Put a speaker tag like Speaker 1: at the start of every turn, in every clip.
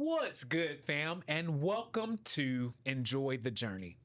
Speaker 1: What's good, fam? And welcome to Enjoy the Journey.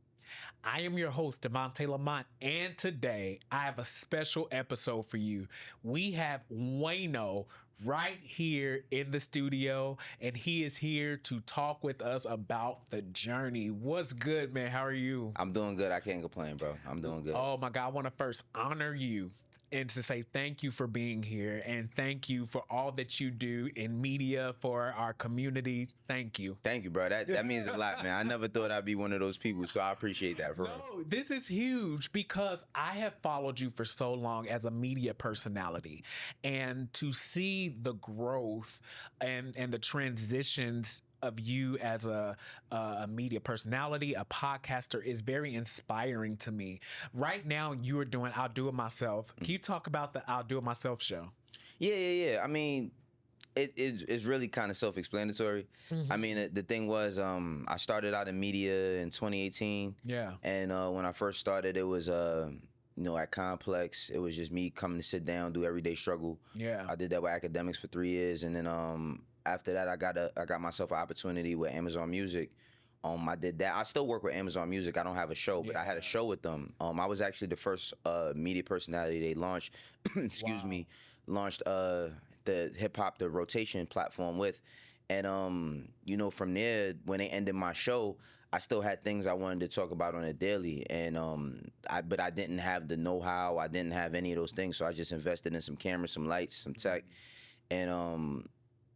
Speaker 1: I am your host, Devontae Lamont, and today I have a special episode for you. We have Wayno right here in the studio, and he is here to talk with us about the journey. What's good, man? How are you?
Speaker 2: I'm doing good. I can't complain, bro. I'm doing good.
Speaker 1: Oh my God, I want to first honor you and to say thank you for being here and thank you for all that you do in media for our community. Thank you.
Speaker 2: Thank you, bro. That means a lot, man. I never thought I'd be one of those people, so I appreciate that, for real.
Speaker 1: No, this is huge because I have followed you for so long as a media personality, and to see the growth and the transitions of you as a media personality, a podcaster, is very inspiring to me. Right now, you are doing I'll Do It Myself. Can you talk about the I'll Do It Myself show?
Speaker 2: Yeah. I mean, it's really kind of self-explanatory. I mean, the thing was, I started out in media in 2018.
Speaker 1: Yeah.
Speaker 2: And when I first started, it was, at Complex. It was just me coming to sit down, do everyday struggle.
Speaker 1: Yeah.
Speaker 2: I did that with academics for 3 years, and then after that, I got myself an opportunity with Amazon Music. I did that. I still work with Amazon Music. I don't have a show, but I had a show with them. I was actually the first media personality they launched. Launched the hip hop, the rotation platform with, and from there, when they ended my show, I still had things I wanted to talk about on a daily, and but I didn't have the know-how. I didn't have any of those things, so I just invested in some cameras, some lights, some tech, and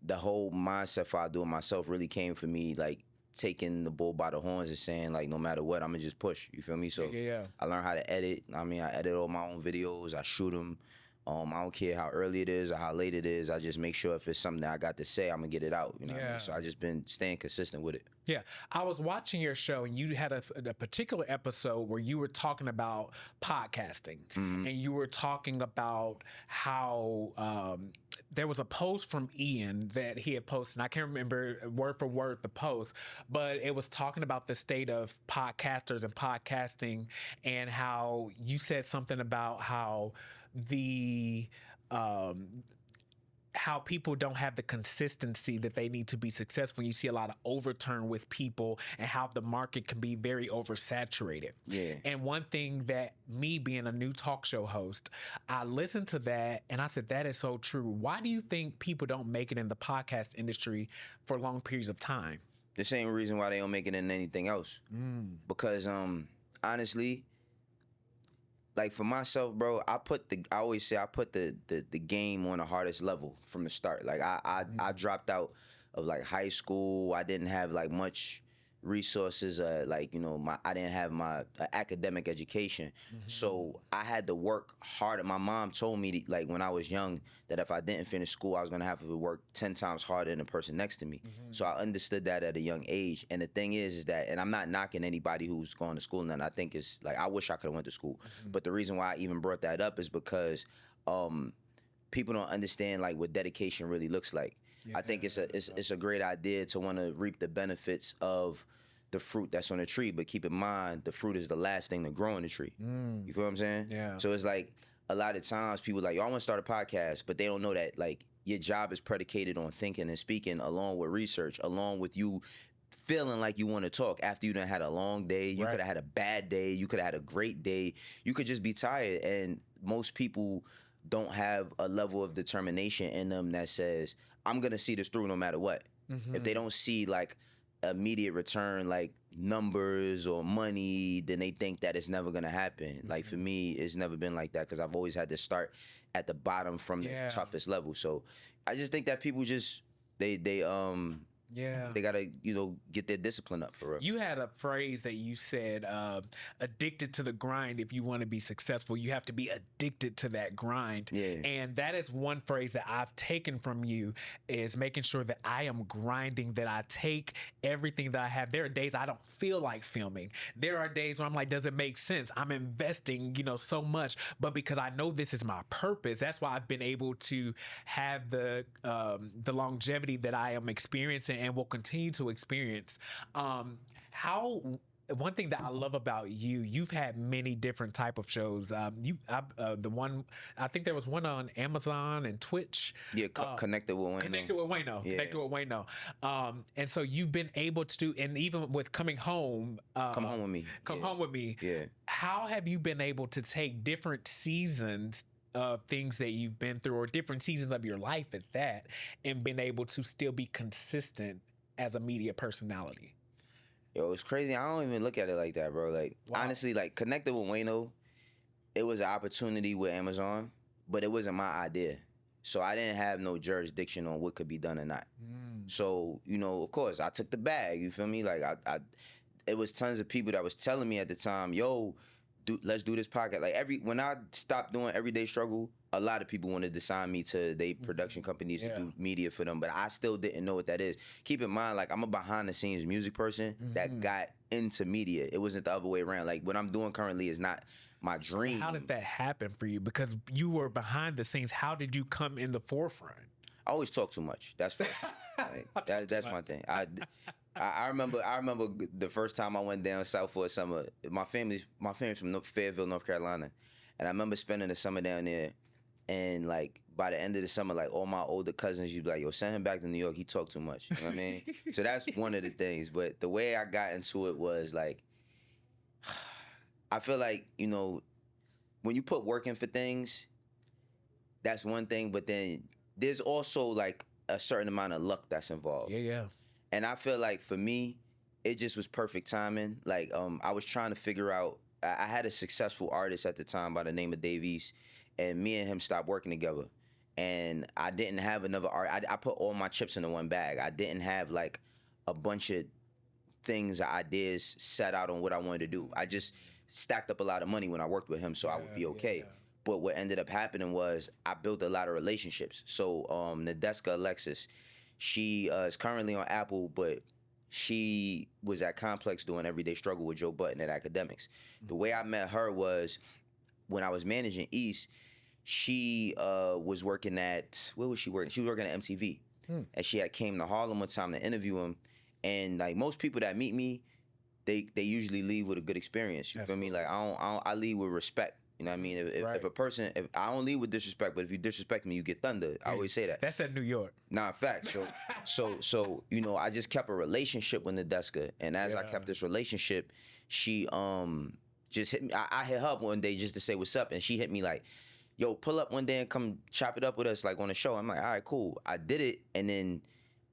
Speaker 2: the whole mindset for I Do It Myself really came for me, like taking the bull by the horns and saying, like, no matter what, I'm gonna just push. You feel me? So I learned how to edit. I mean, I edit all my own videos. I shoot them. I don't care how early it is or how late it is. I just make sure if it's something that I got to say, I'm gonna get it out. You know what I mean? So I just been staying consistent with it.
Speaker 1: Yeah, I was watching your show, and you had a particular episode where you were talking about podcasting, and you were talking about how there was a post from Ian that he had posted, and I can't remember word for word the post, but it was talking about the state of podcasters and podcasting, and how you said something about how how people don't have the consistency that they need to be successful. You see a lot of overturn with people, and how the market can be very oversaturated.
Speaker 2: Yeah.
Speaker 1: And one thing that me being a new talk show host, I listened to that and I said, that is so true. Why do you think people don't make it in the podcast industry for long periods of time?
Speaker 2: The same reason why they don't make it in anything else. Because honestly, like for myself, bro, I always say I put the game on the hardest level from the start. Like I dropped out of like high school. I didn't have like much resources. I didn't have my academic education, so I had to work harder. My mom told me like when I was young that if I didn't finish school, I was gonna have to work 10 times harder than the person next to me. So I understood that at a young age. And the thing is that, and I'm not knocking anybody who's going to school, and I think it's like I wish I could have went to school. But the reason why I even brought that up is because people don't understand like what dedication really looks like. I think it's a great idea to want to reap the benefits of the fruit that's on the tree, but keep in mind the fruit is the last thing to grow on the tree. You feel what I'm saying?
Speaker 1: Yeah.
Speaker 2: So it's like a lot of times people like, y'all want to start a podcast, but they don't know that like your job is predicated on thinking and speaking along with research, along with you feeling like you want to talk after you done had a long day. You could have had a bad day. You could have had a great day. You could just be tired. And most people don't have a level of determination in them that says, I'm going to see this through no matter what. If they don't see like immediate return, like numbers or money, then they think that it's never going to happen. Like for me, it's never been like that because I've always had to start at the bottom from the toughest level. So I just think that people just, they gotta, get their discipline up for real.
Speaker 1: You had a phrase that you said, addicted to the grind. If you want to be successful, you have to be addicted to that grind.
Speaker 2: Yeah.
Speaker 1: And that is one phrase that I've taken from you, is making sure that I am grinding, that I take everything that I have. There are days I don't feel like filming. There are days where I'm like, does it make sense? I'm investing, so much, but because I know this is my purpose, that's why I've been able to have the longevity that I am experiencing and will continue to experience. How one thing that I love about you, you've had many different type of shows. The one, I think there was one on Amazon and Twitch.
Speaker 2: Yeah, connected with Wayno.
Speaker 1: Connected with Wayno.
Speaker 2: Yeah.
Speaker 1: Connected with Wayno. And so you've been able to do, and even with Coming Home.
Speaker 2: Come Home With Me.
Speaker 1: Come Home With Me.
Speaker 2: Yeah.
Speaker 1: How have you been able to take different seasons of things that you've been through, or different seasons of your life at that, and been able to still be consistent as a media personality?
Speaker 2: Yo, it's crazy. I don't even look at it like that, bro. Like, honestly, like, connected with Wayno, it was an opportunity with Amazon, but it wasn't my idea. So I didn't have no jurisdiction on what could be done or not. So, you know, of course, I took the bag, you feel me? Like, it was tons of people that was telling me at the time, yo, let's do this podcast. Like, when I stopped doing Everyday Struggle, a lot of people wanted to sign me to their production companies to do media for them, but I still didn't know what that is. Keep in mind, like, I'm a behind-the-scenes music person that got into media. It wasn't the other way around. Like, what I'm doing currently is not my dream.
Speaker 1: How did that happen for you? Because you were behind the scenes. How did you come in the forefront?
Speaker 2: I always talk too much. That's fair. Like, that's my thing. I remember the first time I went down south for a summer. My family's from Fayetteville, North Carolina, and I remember spending the summer down there. And like by the end of the summer, like all my older cousins, you'd be like, yo, send him back to New York. He talked too much. You know what I mean? So that's one of the things. But the way I got into it was like, I feel like, you know, when you put work in for things, that's one thing. But then there's also like a certain amount of luck that's involved.
Speaker 1: Yeah.
Speaker 2: And I feel like for me, it just was perfect timing. Like I was trying to figure out, I had a successful artist at the time by the name of Dave East. And me and him stopped working together. And I didn't have another art. I put all my chips into one bag. I didn't have like a bunch of things, ideas set out on what I wanted to do. I just stacked up a lot of money when I worked with him so I would be okay. But what ended up happening was I built a lot of relationships. So Nadeska Alexis, she is currently on Apple, but she was at Complex doing Everyday Struggle with Joe Budden at Academics. The way I met her was when I was managing East, she was working at, where was she working? She was working at MTV. And she had came to Harlem one time to interview him. And like most people that meet me, they usually leave with a good experience. You feel me? Like I leave with respect. You know what I mean? If a person, if I don't leave with disrespect, but if you disrespect me, you get thunder. I always say that.
Speaker 1: That's at New York.
Speaker 2: Nah, fact. So you know, I just kept a relationship with Nadeska, and as I kept this relationship, she just hit me. I hit her up one day just to say what's up, and she hit me like, yo, pull up one day and come chop it up with us like on a show. I'm like, all right, cool. I did it, and then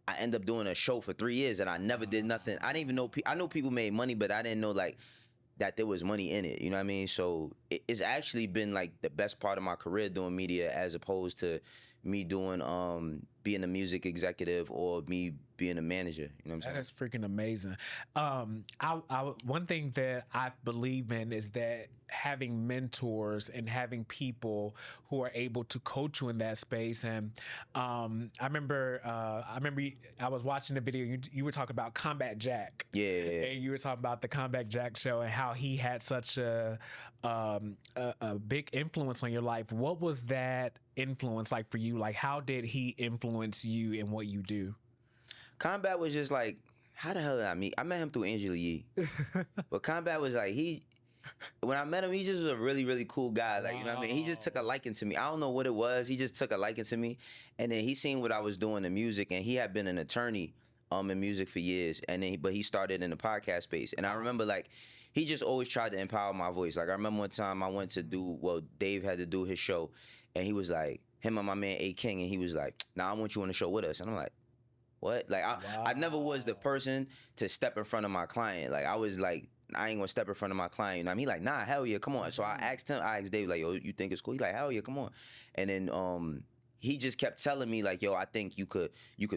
Speaker 2: I ended up doing a show for 3 years, and I never did nothing. I didn't even know. I know people made money, but I didn't know like that there was money in it. You know what I mean? So it's actually been like the best part of my career doing media, as opposed to me doing being a music executive or me being a manager. You know what I'm saying?
Speaker 1: That is freaking amazing. One thing that I believe in is that having mentors and having people who are able to coach you in that space. And I remember I was watching the video. You were talking about Combat Jack.
Speaker 2: Yeah.
Speaker 1: And you were talking about the Combat Jack show and how he had such a big influence on your life. What was that influence like for you? Like, how did he influence you in what you do?
Speaker 2: Combat was just like, how the hell did I meet? I met him through Angela Yee. But Combat was like, when I met him, he just was a really, really cool guy. Like, you know what I mean? He just took a liking to me. I don't know what it was. He just took a liking to me. And then he seen what I was doing in music, and he had been an attorney in music for years. And then, but he started in the podcast space. And I remember like, he just always tried to empower my voice. Like I remember one time I went to Dave had to do his show, and he was like, him and my man A King, and he was like, nah, I want you on the show with us. And I'm like, what? Like I never was the person to step in front of my client. Like I was like, I ain't gonna step in front of my client. You know what I mean? He like, nah, hell yeah, come on. So I asked Dave, like, yo, you think it's cool? He like, hell yeah, come on. And then he just kept telling me like, yo, I think you could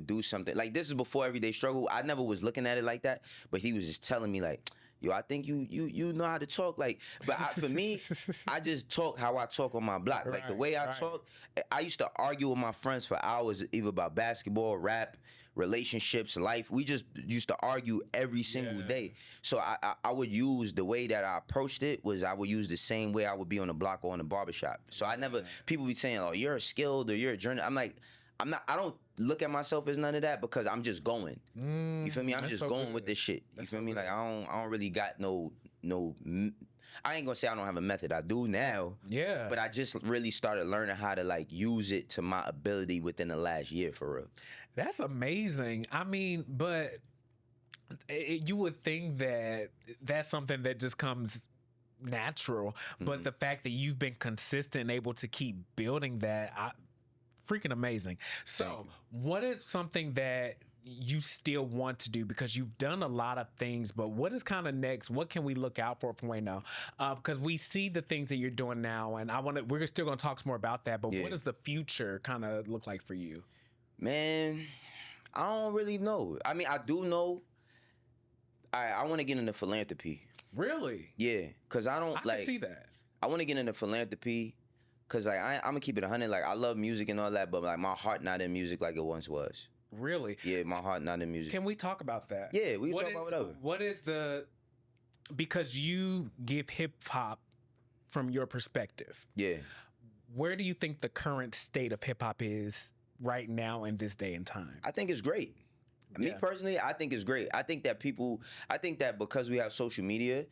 Speaker 2: do something. Like this is before Everyday Struggle. I never was looking at it like that, but he was just telling me like, yo, I think you know how to talk. Like, but for me, I just talk how I talk on my block. Like the way I talk, I used to argue with my friends for hours, either about basketball, rap, relationships, life. We just used to argue every single day. So I would use the way that I approached it was I would use the same way I would be on the block or in the barbershop. So I never, people be saying, oh, you're skilled or you're a journalist. I'm like, I don't look at myself as none of that because I'm just going. You feel me? I'm just going with this shit. You feel me? Like I don't really got no. I ain't gonna say I don't have a method. I do now.
Speaker 1: Yeah.
Speaker 2: But I just really started learning how to like use it to my ability within the last year for real.
Speaker 1: That's amazing. I mean, but you would think that that's something that just comes natural, but the fact that you've been consistent and able to keep building that, freaking amazing. So what is something that you still want to do, because you've done a lot of things, but what is kind of next? What can we look out for from Wayno? Because we see the things that you're doing now, and we're still going to talk some more about that, but what does the future kind of look like for you?
Speaker 2: Man, I don't really know. I mean, I do know I want to get into philanthropy.
Speaker 1: Really?
Speaker 2: Yeah, because I
Speaker 1: can see that.
Speaker 2: I want to get into philanthropy because like I'm gonna keep it 100. Like I love music and all that, but like my heart not in music like it once was.
Speaker 1: Really?
Speaker 2: Yeah, my heart not in music.
Speaker 1: Can we talk about that?
Speaker 2: Yeah, we can talk about whatever.
Speaker 1: What is because you give hip hop from your perspective.
Speaker 2: Yeah.
Speaker 1: Where do you think the current state of hip hop is right now in this day and time?
Speaker 2: I think it's great. Me personally, I think it's great. I think that because we have social media,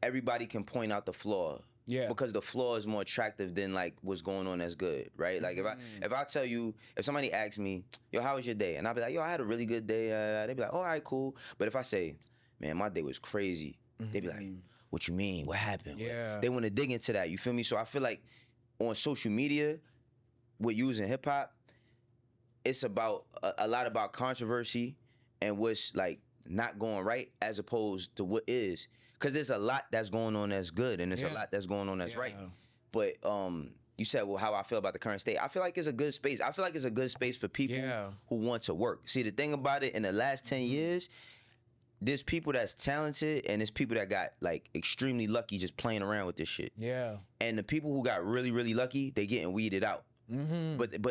Speaker 2: everybody can point out the flaw. Yeah. Because the flaw is more attractive than like what's going on that's good, right? Like if I tell you, if somebody asks me, yo, how was your day? And I'll be like, yo, I had a really good day. They'd be like, all right, cool. But if I say, man, my day was crazy, they'd be like, what you mean? What happened?
Speaker 1: Yeah.
Speaker 2: They want to dig into that. You feel me? So I feel like on social media, with using hip hop, it's about a lot about controversy and what's like not going right as opposed to what is. Because there's a lot that's going on that's good, and there's a lot that's going on that's right. But you said, well, how I feel about the current state. I feel like it's a good space. I feel like it's a good space for people who want to work. See, the thing about it, in the last 10 years, there's people that's talented, and there's people that got like extremely lucky just playing around with this shit. Yeah. And the people who got really, really lucky, they getting weeded out. But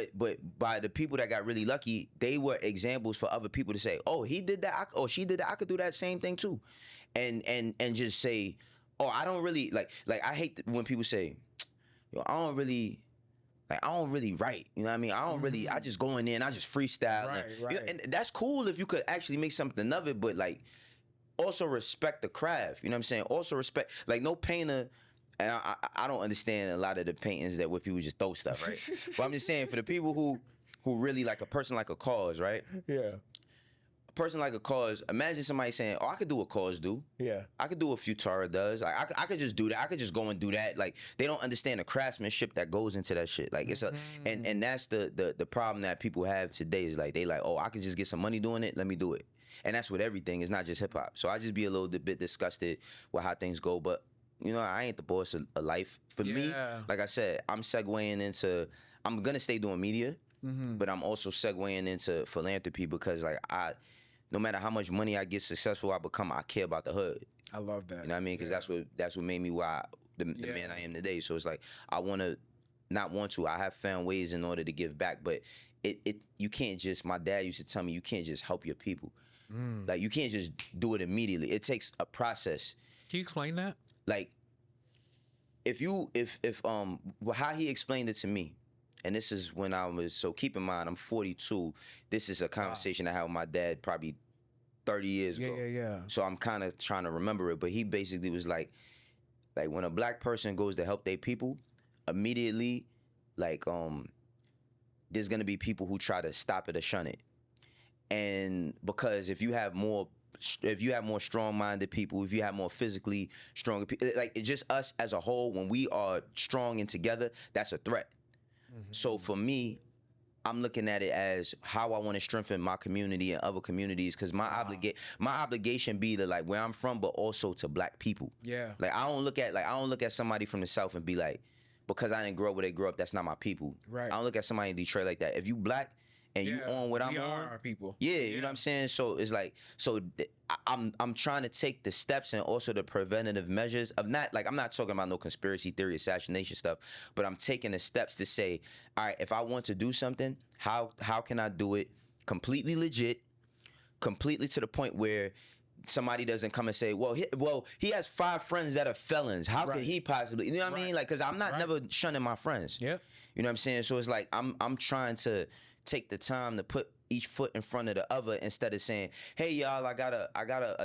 Speaker 2: by the people that got really lucky, they were examples for other people to say, oh, he did that, or she did that, I could do that same thing too. And just say, oh, I don't really like I hate when people say, yo, I don't really write. You know what I mean? I don't really, I just go in there and I just freestyle.
Speaker 1: Right.
Speaker 2: You know, and that's cool if you could actually make something of it, but like also respect the craft. You know what I'm saying? Also respect, like no painter. And I don't understand a lot of the paintings that where people just throw stuff, right? But I'm just saying, for the people who really like a person like a cause, right? Yeah. A person like a cause, imagine somebody saying, oh, I could do what cause do. Yeah. I could do what Futara does. I could just do that. I could just go and do that. Like, they don't understand the craftsmanship that goes into that shit. Like, it's and that's the problem that people have today is like, they like, oh, I could just get some money doing it. Let me do it. And that's with everything. It's not just hip hop. So I just be a little bit disgusted with how things go. But you know, I ain't the boss of life. For me, like I said, I'm segueing into, I'm going to stay doing media, but I'm also segueing into philanthropy because, like, no matter how much money I get successful, I become, I care about the hood.
Speaker 1: I love that.
Speaker 2: You know what I mean? Because that's what made me the man I am today. So it's like, I have found ways in order to give back, but you can't just, my dad used to tell me, you can't just help your people. Like, you can't just do it immediately. It takes a process.
Speaker 1: Can you explain that?
Speaker 2: Like, how he explained it to me, and this is when I was, so keep in mind, I'm 42. This is a conversation I had with my dad probably 30 years ago. Yeah. So I'm kind of trying to remember it, but he basically was like when a black person goes to help their people, immediately, like, there's gonna be people who try to stop it or shun it. And because if you have more strong-minded people, if you have more physically stronger people, like it's just us as a whole, when we are strong and together, that's a threat. So for me, I'm looking at it as how I want to strengthen my community and other communities, because my obligation be to like where I'm from, but also to black people. Yeah. Like I don't look at somebody from the South and be like, because I didn't grow up where they grew up, that's not my people. Right. I don't look at somebody in Detroit like that. If you black, and you on what I'm on,
Speaker 1: our people.
Speaker 2: Yeah, you know what I'm saying? So it's like, I'm trying to take the steps and also the preventative measures of I'm not talking about no conspiracy theory, assassination stuff, but I'm taking the steps to say, all right, if I want to do something, how can I do it completely legit, completely to the point where somebody doesn't come and say, well, he has 5 friends that are felons. How could he possibly, you know what I mean? Like, because I'm not never shunning my friends. Yeah. You know what I'm saying? So it's like, I'm trying to take the time to put each foot in front of the other instead of saying, "Hey y'all, I got a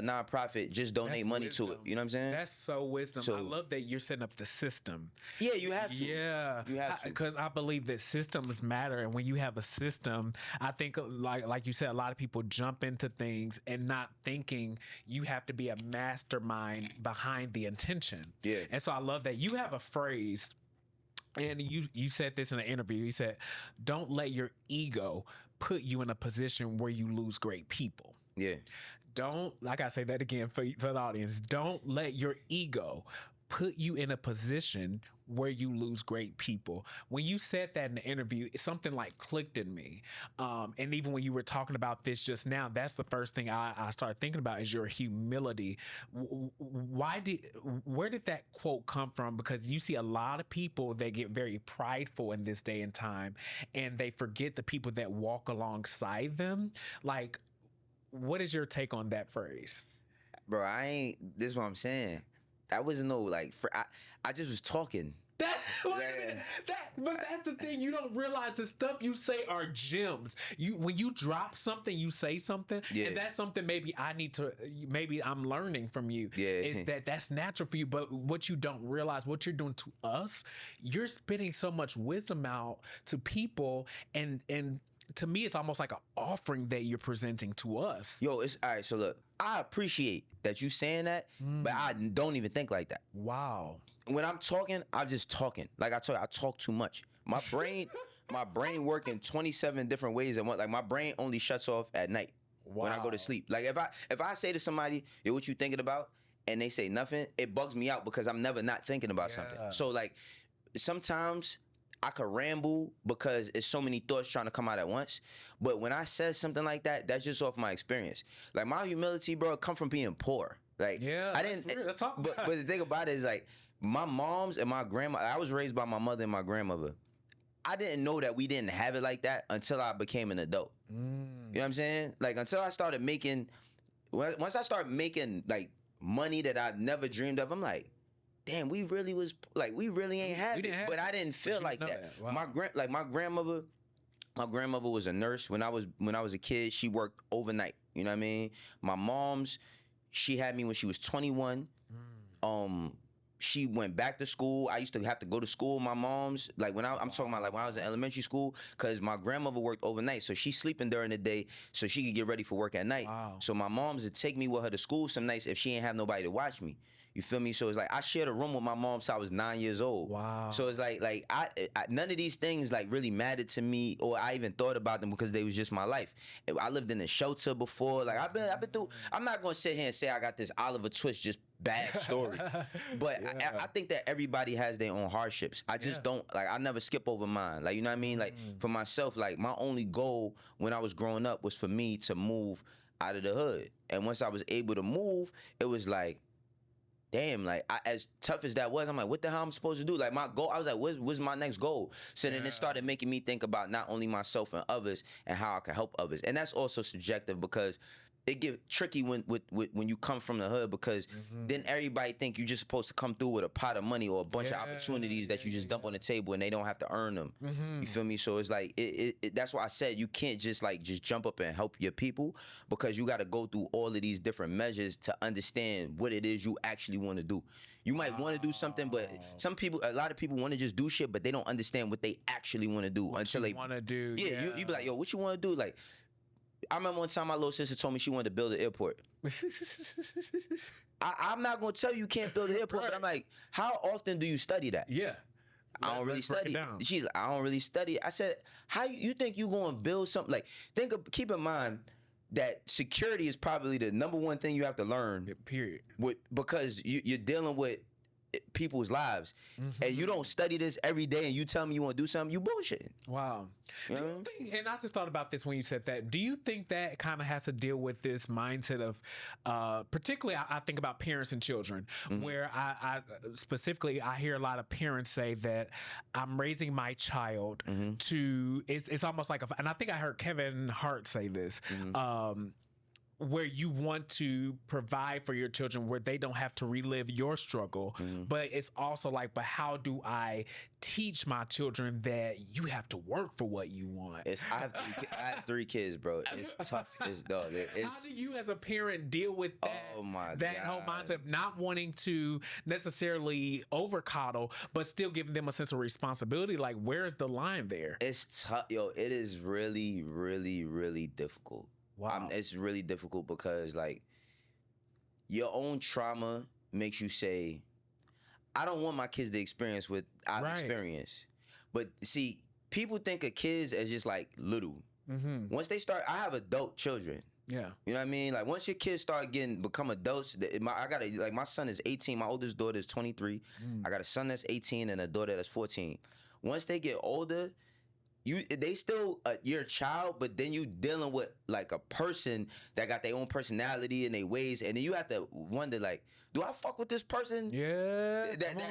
Speaker 2: nonprofit, just donate money to it." You know what I'm saying?
Speaker 1: That's so wisdom.
Speaker 2: So-
Speaker 1: I love that you're setting up the system.
Speaker 2: Yeah, you have to.
Speaker 1: Yeah,
Speaker 2: You have to.
Speaker 1: because I believe that systems matter, and when you have a system, I think like you said, a lot of people jump into things and not thinking you have to be a mastermind behind the intention.
Speaker 2: Yeah.
Speaker 1: And so I love that you have a phrase. And you said this in an interview. You said, "Don't let your ego put you in a position where you lose great people."
Speaker 2: Yeah.
Speaker 1: Don't, like I say that again for the audience, don't let your ego put you in a position where you lose great people. When you said that in the interview, something like clicked in me. And even when you were talking about this just now, that's the first thing I started thinking about is your humility. Where did that quote come from? Because you see a lot of people that get very prideful in this day and time, and they forget the people that walk alongside them. Like, what is your take on that phrase?
Speaker 2: Bro, this is what I'm saying. That wasn't no like. I just was talking.
Speaker 1: But that's the thing. You don't realize the stuff you say are gems. When you drop something, you say something, and that's something maybe I'm learning from you.
Speaker 2: Yeah.
Speaker 1: Is that's natural for you, but what you don't realize, what you're doing to us, you're spitting so much wisdom out to people, and to me, it's almost like an offering that you're presenting to us.
Speaker 2: Yo, it's all right. So look, I appreciate that you saying that, but I don't even think like that.
Speaker 1: Wow.
Speaker 2: When I'm talking, I'm just talking. Like I told you, I talk too much. My brain working 27 different ways at once. Like my brain only shuts off at night when I go to sleep. Like if I say to somebody, "Yo, what you thinking about?" and they say nothing, it bugs me out because I'm never not thinking about something. So like sometimes I could ramble because it's so many thoughts trying to come out at once. But when I said something like that, that's just off my experience. Like my humility, bro, come from being poor. Like I didn't.
Speaker 1: Let's talk about
Speaker 2: but the thing about it is like my mom's and my grandma. I was raised by my mother and my grandmother. I didn't know that we didn't have it like that until I became an adult. You know what I'm saying? Like until I started making. Once I started making like money that I never dreamed of, I'm like, damn, we really ain't have it. But I didn't feel like that. Wow. My grandmother was a nurse when I was a kid. She worked overnight. You know what I mean? My mom's, she had me when she was 21. She went back to school. I used to have to go to school with my mom's. Like I'm talking about like when I was in elementary school, because my grandmother worked overnight. So she's sleeping during the day so she could get ready for work at night.
Speaker 1: Wow.
Speaker 2: So my mom's would take me with her to school some nights if she ain't have nobody to watch me. You feel me? So it's like I shared a room with my mom since I was 9 years old.
Speaker 1: Wow.
Speaker 2: So it's like I none of these things like really mattered to me, or I even thought about them because they was just my life. I lived in a shelter before. Like I've been through. I'm not gonna sit here and say I got this Oliver Twist just bad story, but I think that everybody has their own hardships. I just don't like. I never skip over mine. Like you know what I mean? Like for myself, like my only goal when I was growing up was for me to move out of the hood, and once I was able to move, it was like, damn, like as tough as that was, I'm like, what the hell I'm supposed to do? Like my goal, I was like, what's my next goal? So then it started making me think about not only myself and others and how I can help others. And that's also subjective because it get tricky when you come from the hood, because then everybody think you just supposed to come through with a pot of money or a bunch of opportunities that you just dump on the table and they don't have to earn them. You feel me? So it's like that's why I said you can't just jump up and help your people, because you got to go through all of these different measures to understand what it is you actually want to do. You might want to do something, but a lot of people want to just do shit, but they don't understand what they actually want to do until they
Speaker 1: want to do.
Speaker 2: Yeah, you be like, yo, what you want to do? Like, I remember one time my little sister told me she wanted to build an airport. I'm not going to tell you can't build an airport, but I'm like, how often do you study that?
Speaker 1: Yeah.
Speaker 2: I don't really study. She's like, I don't really study. I said, how you think you going to build something? Like, keep in mind that security is probably the number one thing you have to learn.
Speaker 1: Period.
Speaker 2: Because you're dealing with people's lives, and you don't study this every day, and you tell me you want to do something, you bullshitting.
Speaker 1: Wow. Do you think, and I just thought about this when you said that, do you think that kind of has to deal with this mindset of, particularly I think about parents and children, where I specifically, I hear a lot of parents say that I'm raising my child to, it's almost like, and I think I heard Kevin Hart say this, where you want to provide for your children where they don't have to relive your struggle, but it's also like, but how do I teach my children that you have to work for what you want?
Speaker 2: I have 3 kids, bro. It's tough. How
Speaker 1: do you as a parent deal with that?
Speaker 2: Oh my
Speaker 1: that whole mindset of not wanting to necessarily over coddle, but still giving them a sense of responsibility? Like, where's the line there?
Speaker 2: It's tough, yo. It is really, really, really difficult.
Speaker 1: Wow.
Speaker 2: It's really difficult because, like, your own trauma makes you say, I don't want my kids to experience what I've experienced. But see, people think of kids as just like little. Once they start, I have adult children.
Speaker 1: Yeah.
Speaker 2: You know what I mean? Like, once your kids become adults, my son is 18, my oldest daughter is 23. I got a son that's 18 and a daughter that's 14. Once they get older, they still you're a child, but then you dealing with like a person that got their own personality and their ways, and then you have to wonder, like, do I fuck with this person?
Speaker 1: Yeah.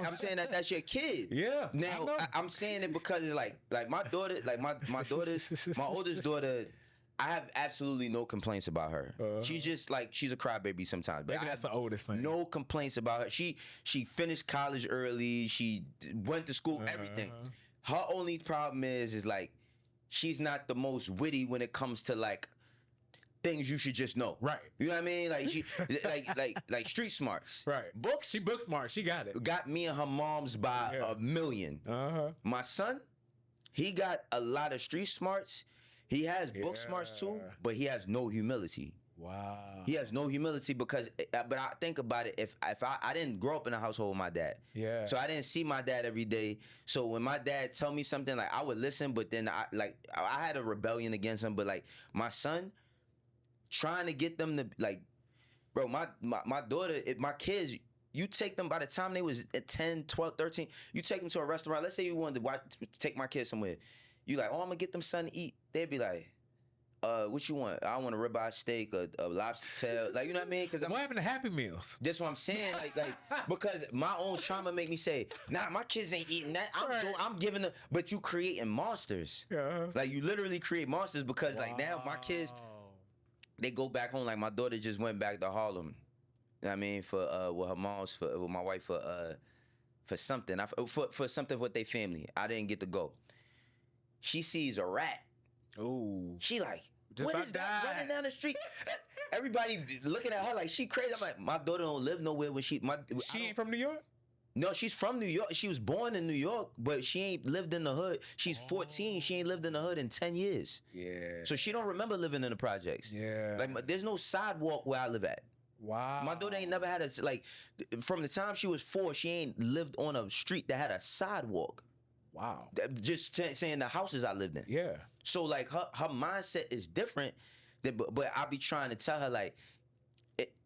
Speaker 2: I'm saying that's your kid.
Speaker 1: Yeah.
Speaker 2: Now I'm saying it because it's like my daughter, like my daughters, my oldest daughter, I have absolutely no complaints about her. She's just like, she's a crybaby sometimes. But
Speaker 1: maybe that's the oldest thing.
Speaker 2: No complaints about her. She finished college early. She went to school, everything. Her only problem is like, she's not the most witty when it comes to like things you should just know.
Speaker 1: Right.
Speaker 2: You know what I mean? Like, she like street smarts.
Speaker 1: Right.
Speaker 2: Books.
Speaker 1: She book smart. She got it.
Speaker 2: Got me and her moms by a million. My son, he got a lot of street smarts. He has book smarts too, but he has no humility.
Speaker 1: Wow.
Speaker 2: He has no humility because, but I think about it, if I didn't grow up in a household with my dad. Yeah. So I didn't see my dad every day. So when my dad tell me something, like, I would listen, but then I had a rebellion against him. But like my son, trying to get them to, like, bro, my daughter, my kids, you take them, by the time they was at 10, 12, 13, you take them to a restaurant. Let's say you wanted to take my kids somewhere. You like, oh, I'm gonna get them something to eat. They'd be like, what you want? I want a ribeye steak, a lobster tail, like, you know what I mean? Because
Speaker 1: what happened to Happy Meals?
Speaker 2: That's what I'm saying, like because my own trauma make me say, nah, my kids ain't eating that. I'm giving them, but you creating monsters. Yeah. Like, you literally create monsters because like now my kids, they go back home. Like, my daughter just went back to Harlem. You know what I mean, for with her mom's, with my wife, for something, for something with their family. I didn't get to go. She sees a rat. Oh. She like, what is that running down the street? Everybody looking at her like she crazy. I'm like, my daughter don't live nowhere when she
Speaker 1: ain't from New York?
Speaker 2: No, she's from New York. She was born in New York, but she ain't lived in the hood. She's 14. She ain't lived in the hood in 10 years. Yeah. So she don't remember living in the projects. Yeah. Like, there's no sidewalk where I live at. Wow. My daughter ain't never had a, like, from the time she was 4, she ain't lived on a street that had a sidewalk. Wow. Just saying the houses I lived in. Yeah. So like her mindset is different, but I be trying to tell her, like,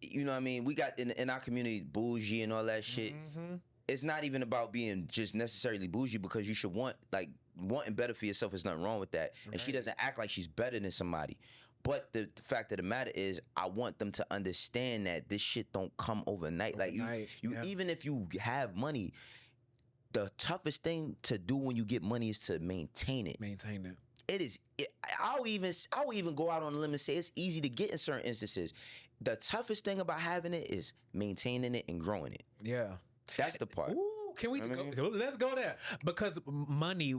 Speaker 2: you know what I mean? We got in our community bougie and all that shit. It's not even about being just necessarily bougie, because you should wanting better for yourself. There's nothing wrong with that. Right. And she doesn't act like she's better than somebody. But the fact of the matter is, I want them to understand that this shit don't come overnight. Like, you even if you have money, the toughest thing to do when you get money is to maintain it. Maintain it. It is. I'll even go out on a limb and say it's easy to get in certain instances. The toughest thing about having it is maintaining it and growing it. Yeah. That's the part.
Speaker 1: Ooh, can we let's go there? Because money,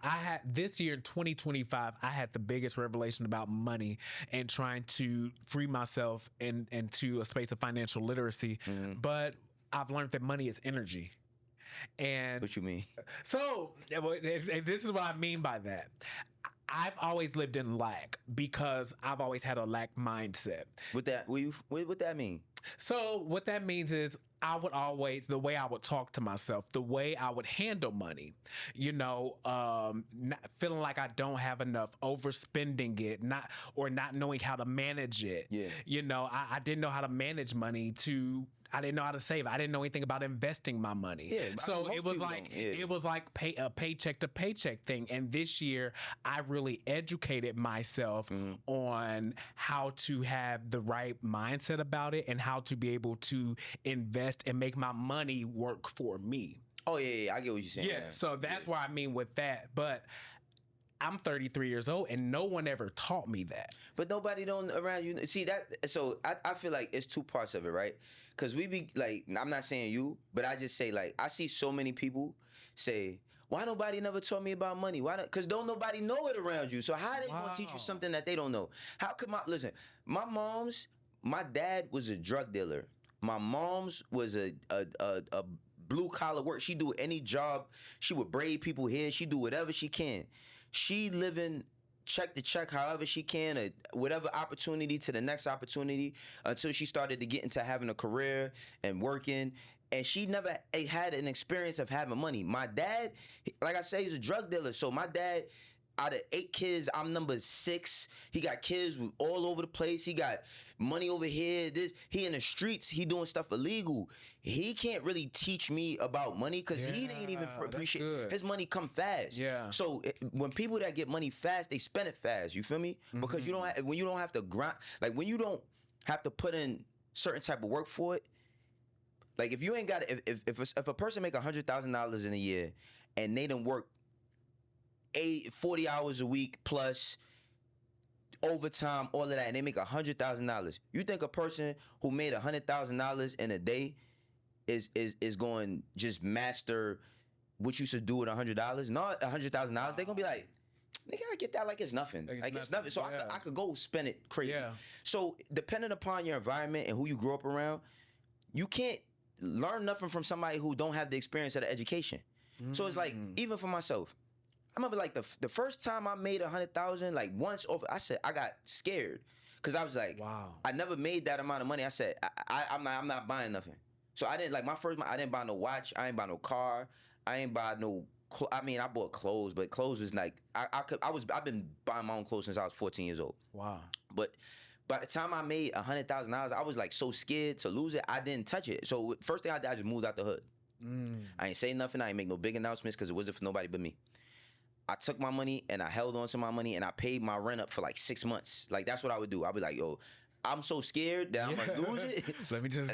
Speaker 1: I had this year in 2025, I had the biggest revelation about money and trying to free myself into a space of financial literacy. But I've learned that money is energy. And
Speaker 2: what you mean?
Speaker 1: So, and this is what I mean by that. I've always lived in lack because I've always had a lack mindset.
Speaker 2: What that mean?
Speaker 1: So what that means is I would always, the way I would talk to myself, the way I would handle money, not feeling like I don't have enough, overspending it, not knowing how to manage it. Yeah. I didn't know how to manage money I didn't know how to save. I didn't know anything about investing my money. Yeah, so it was like a paycheck to paycheck thing. And this year, I really educated myself on how to have the right mindset about it and how to be able to invest and make my money work for me.
Speaker 2: Oh yeah, I get what you're saying.
Speaker 1: Yeah, so that's what I mean with that. But I'm 33 years old and no one ever taught me that.
Speaker 2: But nobody don't around you see that. So I feel like it's two parts of it, right? Because we be like, I'm not saying you, but I just say like I see so many people say, why nobody never taught me about money? Why? Because don't nobody know it around you. So how they gonna teach you something that they don't know? How could my dad was a drug dealer. My mom's was a blue collar work. She do any job. She would braid people hair. She do whatever she can. She living check to check however she can, or whatever opportunity to the next opportunity, until she started to get into having a career and working. And she never had an experience of having money. My dad, like I say, he's a drug dealer. So my dad, out of 8 kids, I'm number 6. He got kids all over the place. He got money over here. He in the streets. He doing stuff illegal. He can't really teach me about money because he didn't even appreciate his money come fast.
Speaker 1: Yeah.
Speaker 2: So when people that get money fast, they spend it fast. You feel me? Because when you don't have to grind, like when you don't have to put in certain type of work for it. Like if you ain't got if a person make $100,000 in a year and they done work 40 hours a week plus overtime, all of that, and they make $100,000. You think a person who made $100,000 in a day is going to just master what you should do with $100? Not $100,000. They're gonna be like, nigga, I get that like it's nothing. Like it's nothing. So I could go spend it crazy. Yeah. So depending upon your environment and who you grew up around, you can't learn nothing from somebody who don't have the experience of the education. So it's like, even for myself, I remember like the first time I made 100,000, like once over, I said I got scared because I was like, wow, I never made that amount of money. I said I'm not buying nothing. So I didn't like my first. I didn't buy no watch. I ain't buy no car. I ain't buy no. I mean, I bought clothes, but clothes was like I've been buying my own clothes since I was 14 years old. Wow. But by the time I made $100,000, I was like so scared to lose it. I didn't touch it. So first thing I did, I just moved out the hood. I ain't say nothing. I ain't make no big announcements because it wasn't for nobody but me. I took my money and I held on to my money and I paid my rent up for like 6 months. Like that's what I would do. I'd be like, yo, I'm so scared that I'm gonna lose it.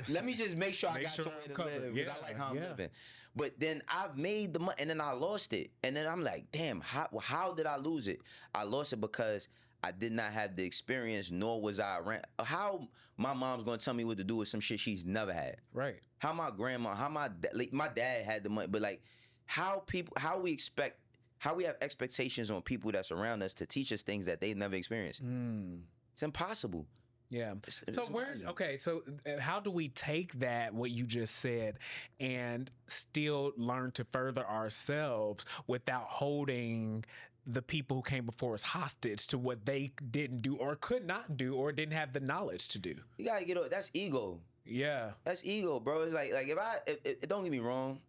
Speaker 2: let me just make sure I got somewhere to live because I like how I'm living. But then I've made the money and then I lost it. And then I'm like, damn, how did I lose it? I lost it because I did not have the experience, nor was I around. How my mom's gonna tell me what to do with some shit she's never had. Right. How my grandma, my dad had the money, but like how we have expectations on people that's around us to teach us things that they've never experienced. It's impossible.
Speaker 1: Yeah. So how do we take that, what you just said, and still learn to further ourselves without holding the people who came before us hostage to what they didn't do or could not do or didn't have the knowledge to do?
Speaker 2: You gotta get over. That's ego. Yeah. That's ego, bro. It's like if don't get me wrong,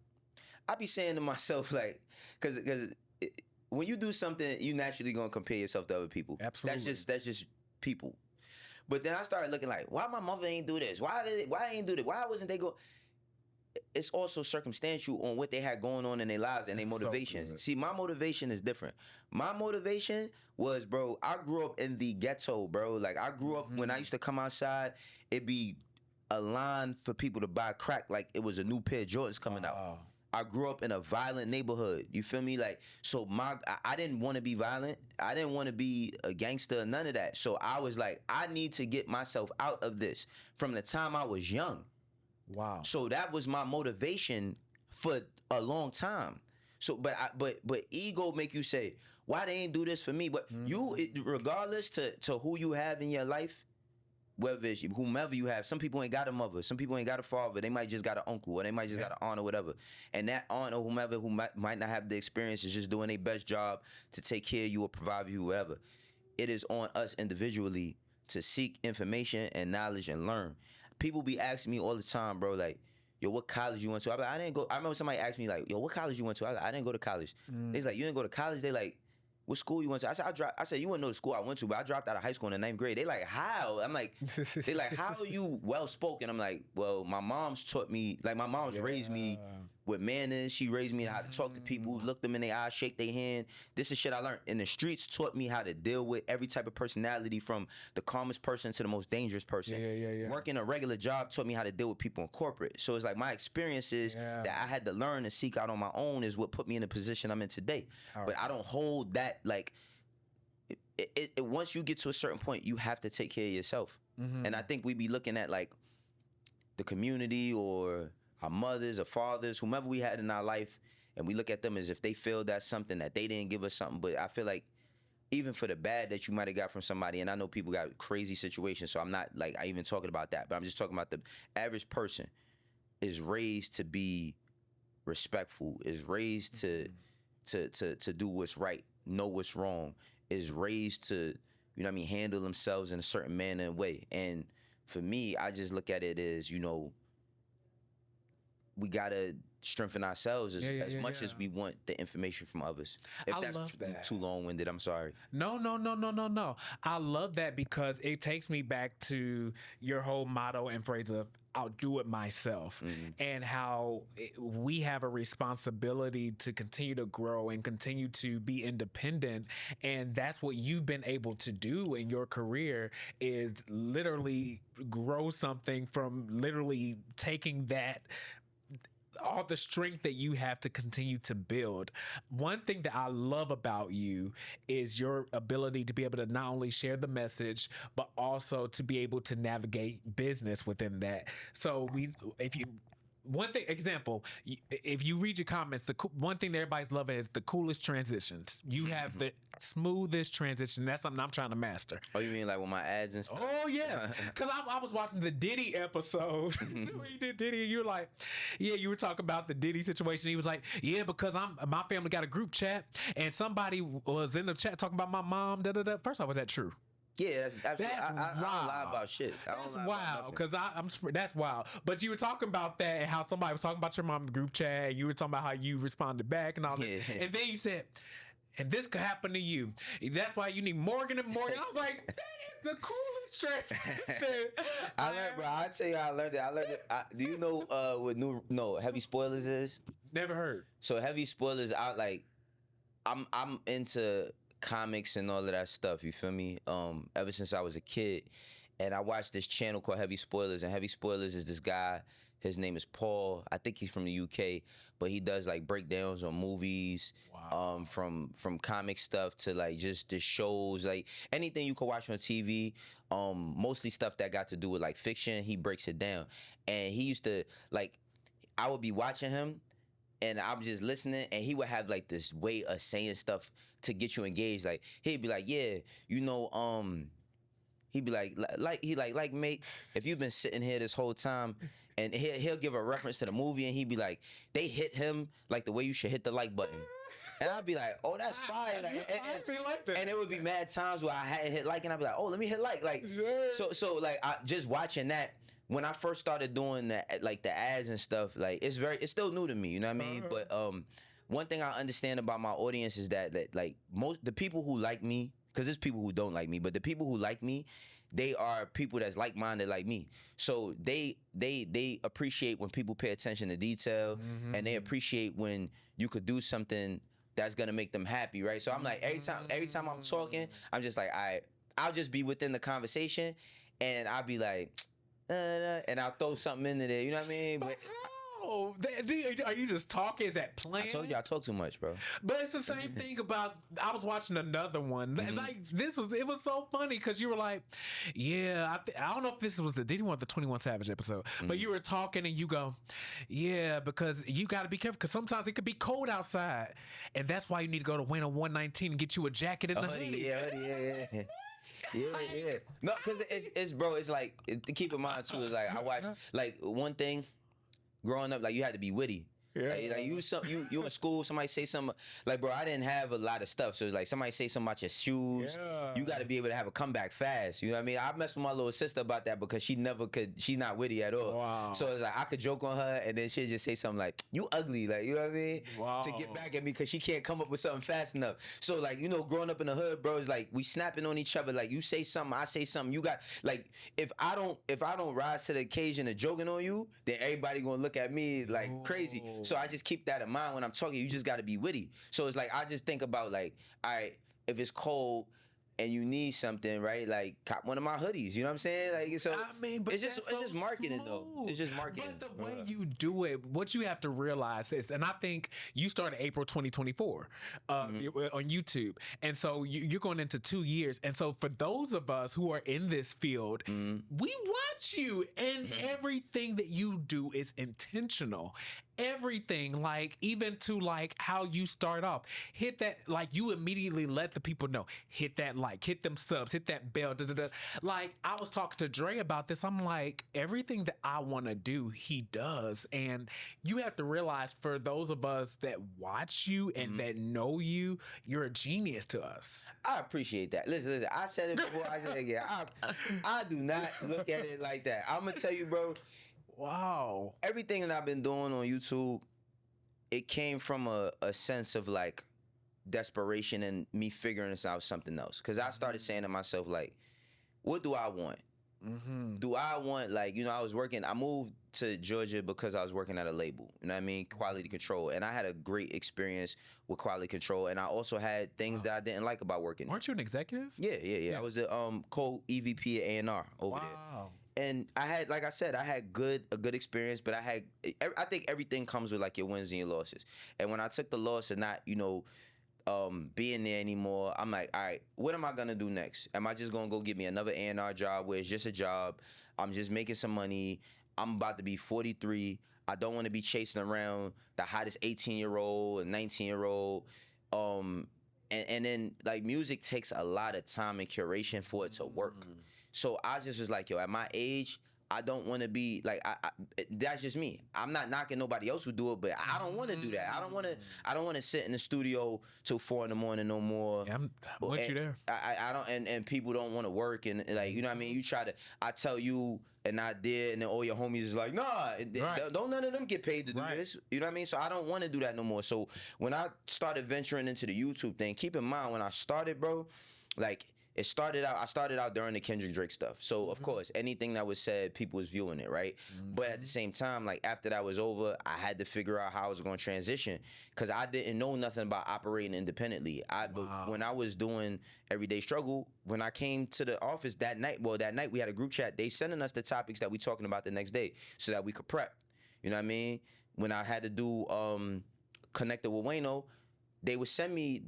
Speaker 2: I be saying to myself like, because when you do something, you naturally gonna compare yourself to other people. Absolutely. That's just people. But then I started looking like, why my mother ain't do this? Why they ain't do this? Why wasn't they go? It's also circumstantial on what they had going on in their lives and their motivation. So see, my motivation is different. My motivation was, bro, I grew up in the ghetto, bro. Like I grew up when I used to come outside, it'd be a line for people to buy crack like it was a new pair of Jordans coming out. I grew up in a violent neighborhood. You feel me? Like, so I didn't want to be violent. I didn't want to be a gangster, none of that. So I was like, I need to get myself out of this from the time I was young. Wow. So that was my motivation for a long time. So, but ego make you say, why they ain't do this for me? But you, regardless to who you have in your life, whether it's whomever you have, some people ain't got a mother, some people ain't got a father, they might just got an uncle, or they might just got an aunt or whatever. And that aunt or whomever who might not have the experience is just doing their best job to take care of you or provide you, whatever. It is on us individually to seek information and knowledge and learn. People be asking me all the time, bro, like, yo, what college you went to? I didn't go. I remember somebody asked me like, yo, what college you went to? I didn't go to college. They was like, you didn't go to college? They like, what school you went to? I said, you wouldn't know the school I went to, but I dropped out of high school in the 9th grade. They like, how? I'm like, they like, how are you well spoken? I'm like, well, my mom's taught me, like my mom's raised me with manners. She raised me how to talk to people, look them in their eyes, shake their hand. This is shit I learned. And the streets taught me how to deal with every type of personality, from the calmest person to the most dangerous person. Working a regular job taught me how to deal with people in corporate. So it's like my experiences that I had to learn and seek out on my own is what put me in the position I'm in today. But I don't hold that, like, once you get to a certain point, you have to take care of yourself. And I think we be looking at, like, the community or our mothers or fathers, whomever we had in our life, and we look at them as if they feel that's something that they didn't give us something. But I feel like even for the bad that you might have got from somebody, and I know people got crazy situations, so I'm not like I even talking about that, but I'm just talking about the average person is raised to be respectful, is raised to do what's right, know what's wrong, is raised to, you know what I mean, handle themselves in a certain manner and way. And for me, I just look at it as, you know, we gotta strengthen ourselves as much as we want the information from others. If that's too long-winded, I'm sorry.
Speaker 1: No. I love that because it takes me back to your whole motto and phrase of I'll do it myself, and how we have a responsibility to continue to grow and continue to be independent. And that's what you've been able to do in your career, is literally grow something from literally taking that, all the strength that you have to continue to build. One thing that I love about you is your ability to be able to not only share the message, but also to be able to navigate business within that. So one thing, example, if you read your comments, one thing that everybody's loving is the coolest transitions. You have the smoothest transition. That's something I'm trying to master.
Speaker 2: Oh, you mean like with my ads and stuff?
Speaker 1: Oh, yeah. Because I was watching the Diddy episode. Where you did Diddy, and you were like, yeah, you were talking about the Diddy situation. He was like, yeah, because my family got a group chat, and somebody was in the chat talking about my mom, da-da-da. First off, was that true?
Speaker 2: Yeah, that's I don't lie about shit.
Speaker 1: That's wild, because that's wild. But you were talking about that and how somebody was talking about your mom's group chat. And you were talking about how you responded back and all that. And then you said, and this could happen to you. That's why you need Morgan and Morgan. I was like, that is the coolest transition.
Speaker 2: I learned, bro. I tell you how I learned it. Do you know what Heavy Spoilers is?
Speaker 1: Never heard.
Speaker 2: So Heavy Spoilers, I'm into comics and all of that stuff, you feel me? Ever since I was a kid, and I watched this channel called Heavy Spoilers, and Heavy Spoilers is this guy, his name is Paul. I think he's from the UK, but he does like breakdowns on movies, from comic stuff to like just the shows, like anything you can watch on TV, mostly stuff that got to do with like fiction. He breaks it down, and he used to, like, I would be watching him, and I was just listening, and he would have like this way of saying stuff to get you engaged. Like, he'd be like, yeah, you know, he'd be like, mate, if you've been sitting here this whole time, and he'll give a reference to the movie, and he'd be like, they hit him like the way you should hit the like button. And I'd be like, oh, that's fire. And it would be mad times where I hadn't hit like, and I'd be like, oh, let me hit like. So like, I just watching that, when I first started doing that, like the ads and stuff, like it's still new to me, you know what I mean? But one thing I understand about my audience is that like the people who like me, because there's people who don't like me, but the people who like me, they are people that's like-minded like me. So they appreciate when people pay attention to detail, and they appreciate when you could do something that's gonna make them happy, right? So I'm like, every time I'm talking, I'm just like, I'll just be within the conversation, and I'll be like, and I'll throw something into there, you know what I mean? But
Speaker 1: are you just talking? Is that planned?
Speaker 2: I told you I talk too much, bro.
Speaker 1: But it's the same thing about, I was watching another one. Like, it was so funny because you were like, yeah, I don't know if this was the Diddy one, the 21 Savage episode, but you were talking and you go, yeah, because you got to be careful because sometimes it could be cold outside, and that's why you need to go to Wayno 119 and get you a jacket and a hoodie.
Speaker 2: Yeah. Yeah. No, because it's like, to keep in mind too, is like, I watch, like, one thing growing up, like, you had to be witty.
Speaker 1: Yeah.
Speaker 2: Like you in school, somebody say something, like, bro, I didn't have a lot of stuff, so it's like somebody say something about your shoes, you got to be able to have a comeback fast, you know what I mean? I messed with my little sister about that because she's not witty at all.
Speaker 1: Wow.
Speaker 2: So it's like I could joke on her, and then she'd just say something like, you ugly, like, you know what I mean?
Speaker 1: Wow.
Speaker 2: To get back at me because she can't come up with something fast enough. So, like, you know, growing up in the hood, bro, it's like we snapping on each other. Like, you say something, I say something. You got, like, if I don't rise to the occasion of joking on you, then everybody gonna look at me like crazy. So I just keep that in mind when I'm talking. You just got to be witty. So it's like I just think about like, all right, if it's cold and you need something, right? Like cop one of my hoodies. You know what I'm saying? Like so.
Speaker 1: I mean, but
Speaker 2: it's just marketing though. It's just marketing.
Speaker 1: But the way you do it, what you have to realize is, and I think you started April 2024 on YouTube, and so you're going into 2 years. And so for those of us who are in this field, we watch you, and everything that you do is intentional. Everything, like even to like how you start off, hit that, like you immediately let the people know, hit that like, hit them subs, hit that bell, like I was talking to Dre about this. I'm like, everything that I want to do, he does. And you have to realize, for those of us that watch you and that know you, you're a genius to us.
Speaker 2: I appreciate that. Listen, I said it before, I said it again. I do not look at it like that. I'm gonna tell you, bro.
Speaker 1: Wow.
Speaker 2: Everything that I've been doing on YouTube, it came from a sense of like desperation and me figuring this out something else. Cause I started saying to myself, like, what do I want? Do I want, like, you know, I moved to Georgia because I was working at a label, you know what I mean? Quality control. And I had a great experience with quality control. And I also had things that I didn't like about working.
Speaker 1: Weren't you an executive?
Speaker 2: Yeah. I was the co-EVP at A&R over there. And I had, like I said, I had a good experience, but I think everything comes with like your wins and your losses. And when I took the loss and not, you know, being there anymore, I'm like, all right, what am I gonna do next? Am I just gonna go get me another A&R job where it's just a job? I'm just making some money. I'm about to be 43. I don't want to be chasing around the hottest 18-year-old and 19-year-old. And then like music takes a lot of time and curation for it to work. So I just was like, yo, at my age, I don't want to be like, that's just me. I'm not knocking nobody else who do it, but I don't want to do that. I don't want to sit in the studio till 4 a.m. no more.
Speaker 1: Yeah, I'm with you there.
Speaker 2: I don't, and people don't want to work, and like, you know what I mean? You try to, I tell you, and I did, and then all your homies is like, nah, don't none of them get paid to do this. You know what I mean? So I don't want to do that no more. So when I started venturing into the YouTube thing, keep in mind when I started, bro, like, I started out during the Kendrick Drake stuff. So, of course, anything that was said, people was viewing it, right? But at the same time, like, after that was over, I had to figure out how I was going to transition because I didn't know nothing about operating independently. But when I was doing Everyday Struggle, when I came to the office that night we had a group chat. They sending us the topics that we talking about the next day so that we could prep. You know what I mean? When I had to do Connected with Wayno, they would send me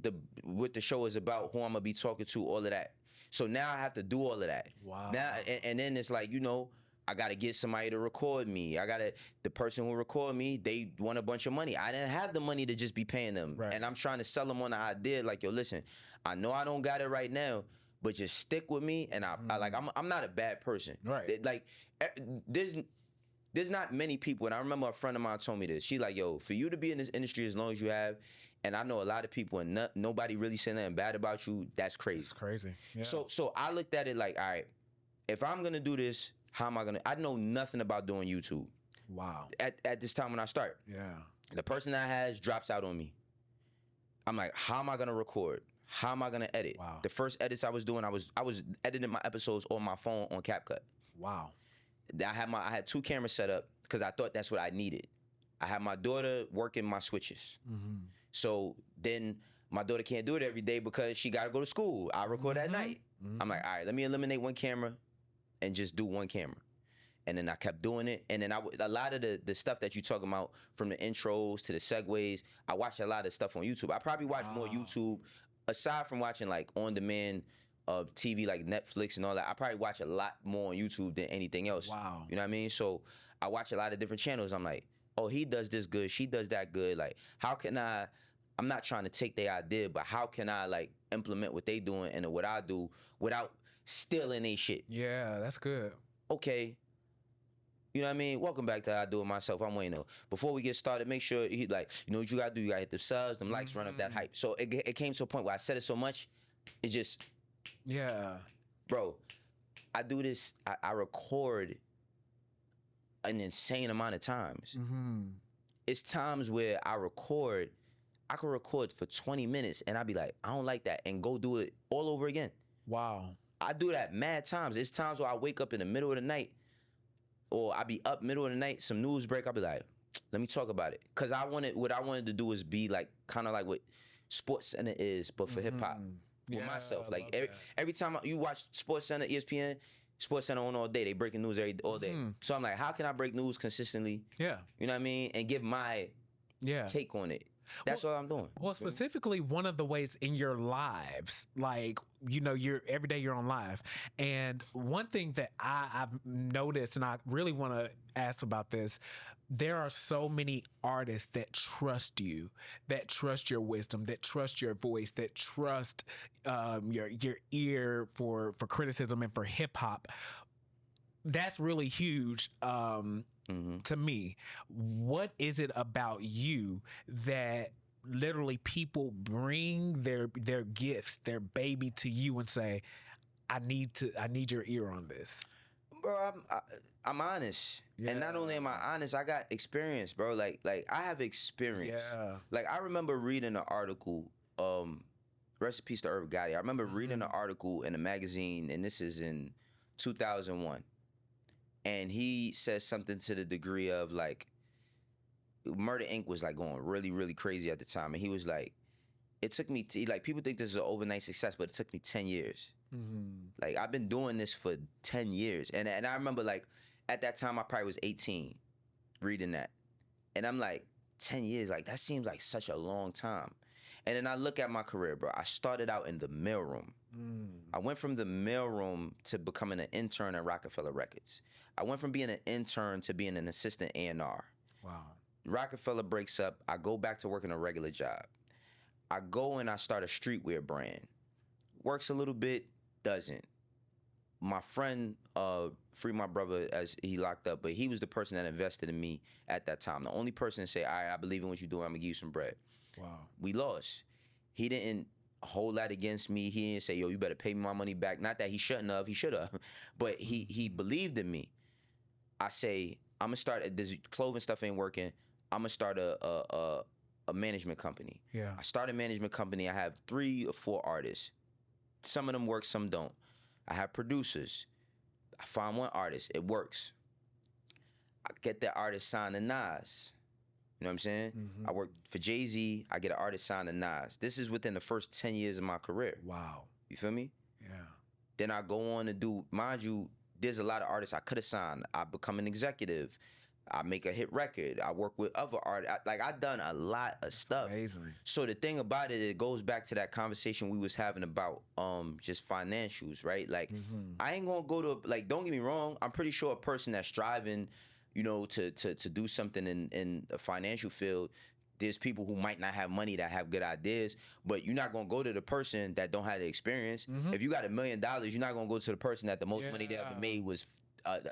Speaker 2: what the show is about, who I'm gonna be talking to, all of that. So now I have to do all of that.
Speaker 1: Wow.
Speaker 2: Now and then it's like, you know, I gotta get somebody to record me. The person who record me, they want a bunch of money. I didn't have the money to just be paying them. Right. And I'm trying to sell them on the idea, like, yo, listen, I know I don't got it right now, but just stick with me. And I'm not a bad person.
Speaker 1: Right.
Speaker 2: Like, there's not many people, and I remember a friend of mine told me this. She's like, yo, for you to be in this industry as long as you have, and I know a lot of people and nobody really saying nothing bad about you, that's crazy.
Speaker 1: It's crazy. Yeah.
Speaker 2: So I looked at it like, all right, if I'm gonna do this, how am I gonna? I know nothing about doing YouTube.
Speaker 1: Wow.
Speaker 2: At this time when I start.
Speaker 1: Yeah.
Speaker 2: The person that has drops out on me. I'm like, how am I gonna record? How am I gonna edit?
Speaker 1: Wow.
Speaker 2: The first edits I was doing, I was editing my episodes on my phone on CapCut.
Speaker 1: Wow.
Speaker 2: I had 2 cameras set up because I thought that's what I needed. I had my daughter working my switches. So then my daughter can't do it every day because she got to go to school. I record at night. I'm like, all right, let me eliminate 1 camera and just do 1 camera. And then I kept doing it. And then a lot of the stuff that you talking about, from the intros to the segues, I watch a lot of stuff on YouTube. I probably watch more YouTube, aside from watching like on-demand TV like Netflix and all that. I probably watch a lot more on YouTube than anything else.
Speaker 1: Wow.
Speaker 2: You know what I mean? So I watch a lot of different channels. I'm like, oh, he does this good, she does that good. Like, how can I'm not trying to take their idea, but how can I like implement what they doing and what I do without stealing their shit?
Speaker 1: Yeah, that's good.
Speaker 2: Okay. You know what I mean? Welcome back to I Do It Myself. I'm Wayno. Before we get started, make sure you like, you know what you gotta do? You gotta hit the subs, them likes, run up that hype. So it came to a point where I said it so much, it just,
Speaker 1: yeah.
Speaker 2: Bro, I do this, I record an insane amount of times. It's times where I can record for 20 minutes and I'd be like, I don't like that, and go do it all over again.
Speaker 1: Wow.
Speaker 2: I do that mad times. It's times where I wake up in the middle of the night, or I be up middle of the night, some news break, I'll be like, let me talk about it. Cause what I wanted to do is be like kind of like what Sports Center is, but for hip hop. With myself, like every time you watch Sports Center, ESPN, Sports Center on all day, they breaking news all day. So I'm like, how can I break news consistently?
Speaker 1: Yeah,
Speaker 2: you know what I mean, and give my take on it. That's what I'm doing.
Speaker 1: Well, specifically, one of the ways in your lives, like, you know, you're every day you're on live. And one thing that I've noticed, and I really want to ask about this, there are so many artists that trust you, that trust your wisdom, that trust your voice, that trust your ear for criticism and for hip hop. That's really huge. To me, what is it about you that literally people bring their gifts, their baby to you and say, I need your ear on this?
Speaker 2: Bro, I'm honest. And not only am I honest, I got experience, bro. Like I have experience. Like I remember reading an article, rest in peace to Irv Gotti. I remember reading an article in a magazine, and this is in 2001. And he says something to the degree of like, Murder Inc. was like going really, really crazy at the time. And he was like, it took me, like people think this is an overnight success, but it took me 10 years. Like I've been doing this for 10 years. And I remember like, at that time I probably was 18 reading that. And I'm like, 10 years, like that seems like such a long time. And then I look at my career, bro. I started out in the mailroom. I went from the mailroom to becoming an intern at Rockefeller Records. I went from being an intern to being an assistant A&R.
Speaker 1: Wow.
Speaker 2: Rockefeller breaks up. I go back to working a regular job. I go and I start a streetwear brand. Works a little bit, doesn't. My friend freed my brother as he locked up, but he was the person that invested in me at that time. The only person to say, all right, I believe in what you're doing, I'm gonna give you some bread.
Speaker 1: Wow.
Speaker 2: We lost. He didn't hold that against me. He didn't say, yo, you better pay me my money back. Not that he shouldn't have, he should have. But he believed in me. I say, I'm gonna start, this clothing stuff ain't working. I'm gonna start a management company.
Speaker 1: Yeah.
Speaker 2: I start a management company. I have 3 or 4 artists. Some of them work, some don't. I have producers. I find one artist, it works. I get that artist signed to Nas. You know what I'm saying? I work for Jay-Z, I get an artist signed to Nas. This is within the first 10 years of my career.
Speaker 1: Wow.
Speaker 2: You feel me?
Speaker 1: Yeah.
Speaker 2: Then I go on to do, mind you, there's a lot of artists I could have signed. I become an executive. I make a hit record. I work with other artists. I've done a lot of stuff.
Speaker 1: Amazing.
Speaker 2: So the thing about it, it goes back to that conversation we was having about just financials, right? Like, I ain't gonna go to, like, don't get me wrong, I'm pretty sure a person that's striving, you know, to do something in the financial field, there's people who might not have money that have good ideas, but you're not gonna go to the person that don't have the experience. If you got $1 million, you're not gonna go to the person that the most money they ever made was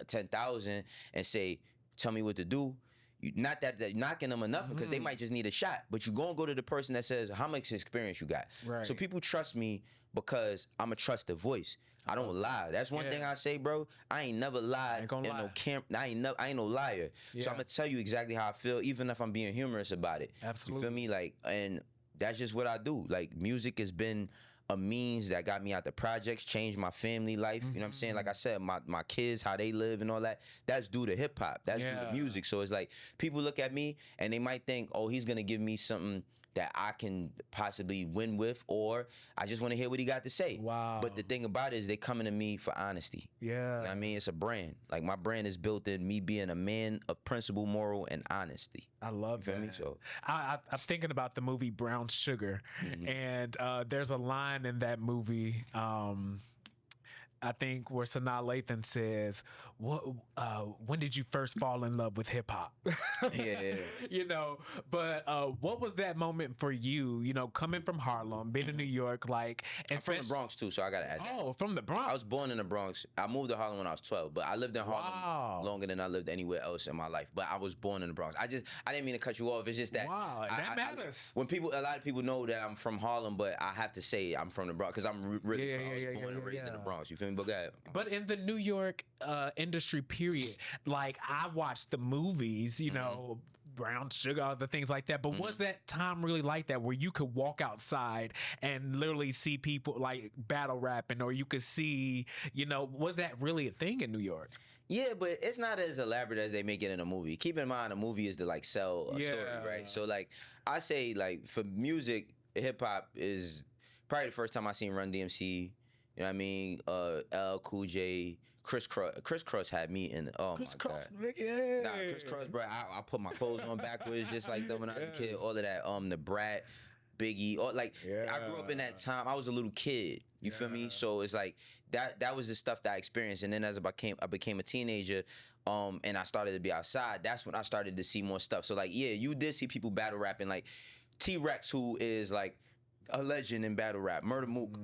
Speaker 2: 10,000 and say, tell me what to do. Not that they're knocking them enough, because they might just need a shot, but you're gonna go to the person that says, how much experience you got?
Speaker 1: Right.
Speaker 2: So people trust me because I'm a trusted voice. I don't lie. That's one thing I say, bro. I ain't never lied in no camp. I ain't no liar. So I'm gonna tell you exactly how I feel, even if I'm being humorous about it.
Speaker 1: Absolutely.
Speaker 2: You feel me? Like, and that's just what I do. Like, music has been a means that got me out the projects, changed my family life. You know what I'm saying? Like I said, my kids, how they live and all that, that's due to hip hop. That's due to music. So it's like, people look at me and they might think, oh, he's gonna give me something that I can possibly win with, or I just want to hear what he got to say.
Speaker 1: Wow.
Speaker 2: But the thing about it is they coming to me for honesty.
Speaker 1: Yeah.
Speaker 2: You know what I mean? It's a brand. Like, my brand is built in me being a man of principle, moral, and honesty.
Speaker 1: I love that.
Speaker 2: Me? So
Speaker 1: I'm thinking about the movie Brown Sugar, and there's a line in that movie, I think, where Sanaa Lathan says, when did you first fall in love with hip hop?
Speaker 2: yeah.
Speaker 1: You know, but what was that moment for you, you know, coming from Harlem, being in New York, like, and
Speaker 2: I'm from the Bronx too, so I gotta add that.
Speaker 1: Oh, from the Bronx.
Speaker 2: I was born in the Bronx. I moved to Harlem when I was 12, but I lived in Harlem longer than I lived anywhere else in my life. But I was born in the Bronx. I didn't mean to cut you off. It's just that
Speaker 1: that matters.
Speaker 2: When a lot of people know that I'm from Harlem, but I have to say I'm from the Bronx because I'm really I was born and raised in the Bronx. You feel me? But go ahead.
Speaker 1: But in the New York industry period, like, I watched the movies, you know, Brown Sugar, the things like that. But was that time really like that, where you could walk outside and literally see people like battle rapping, or you could see, you know, was that really a thing in New York?
Speaker 2: Yeah, but it's not as elaborate as they make it in a movie. Keep in mind, a movie is to like sell a story, right? So like I say, like for music, hip hop is probably the first time I seen Run DMC. You know what I mean? L Cool J, Chris Cross. Chris Cross had me in. Oh
Speaker 1: Chris
Speaker 2: my
Speaker 1: Cross,
Speaker 2: god.
Speaker 1: yeah.
Speaker 2: Nah, Chris Cross, bro. I put my clothes on backwards just like that when I was a kid. All of that. The Brat, Biggie, or like I grew up in that time. I was a little kid. You feel me? So it's like that was the stuff that I experienced. And then as I became a teenager, and I started to be outside, that's when I started to see more stuff. So like, yeah, you did see people battle rapping, like T-Rex, who is like a legend in battle rap, Murder Mook.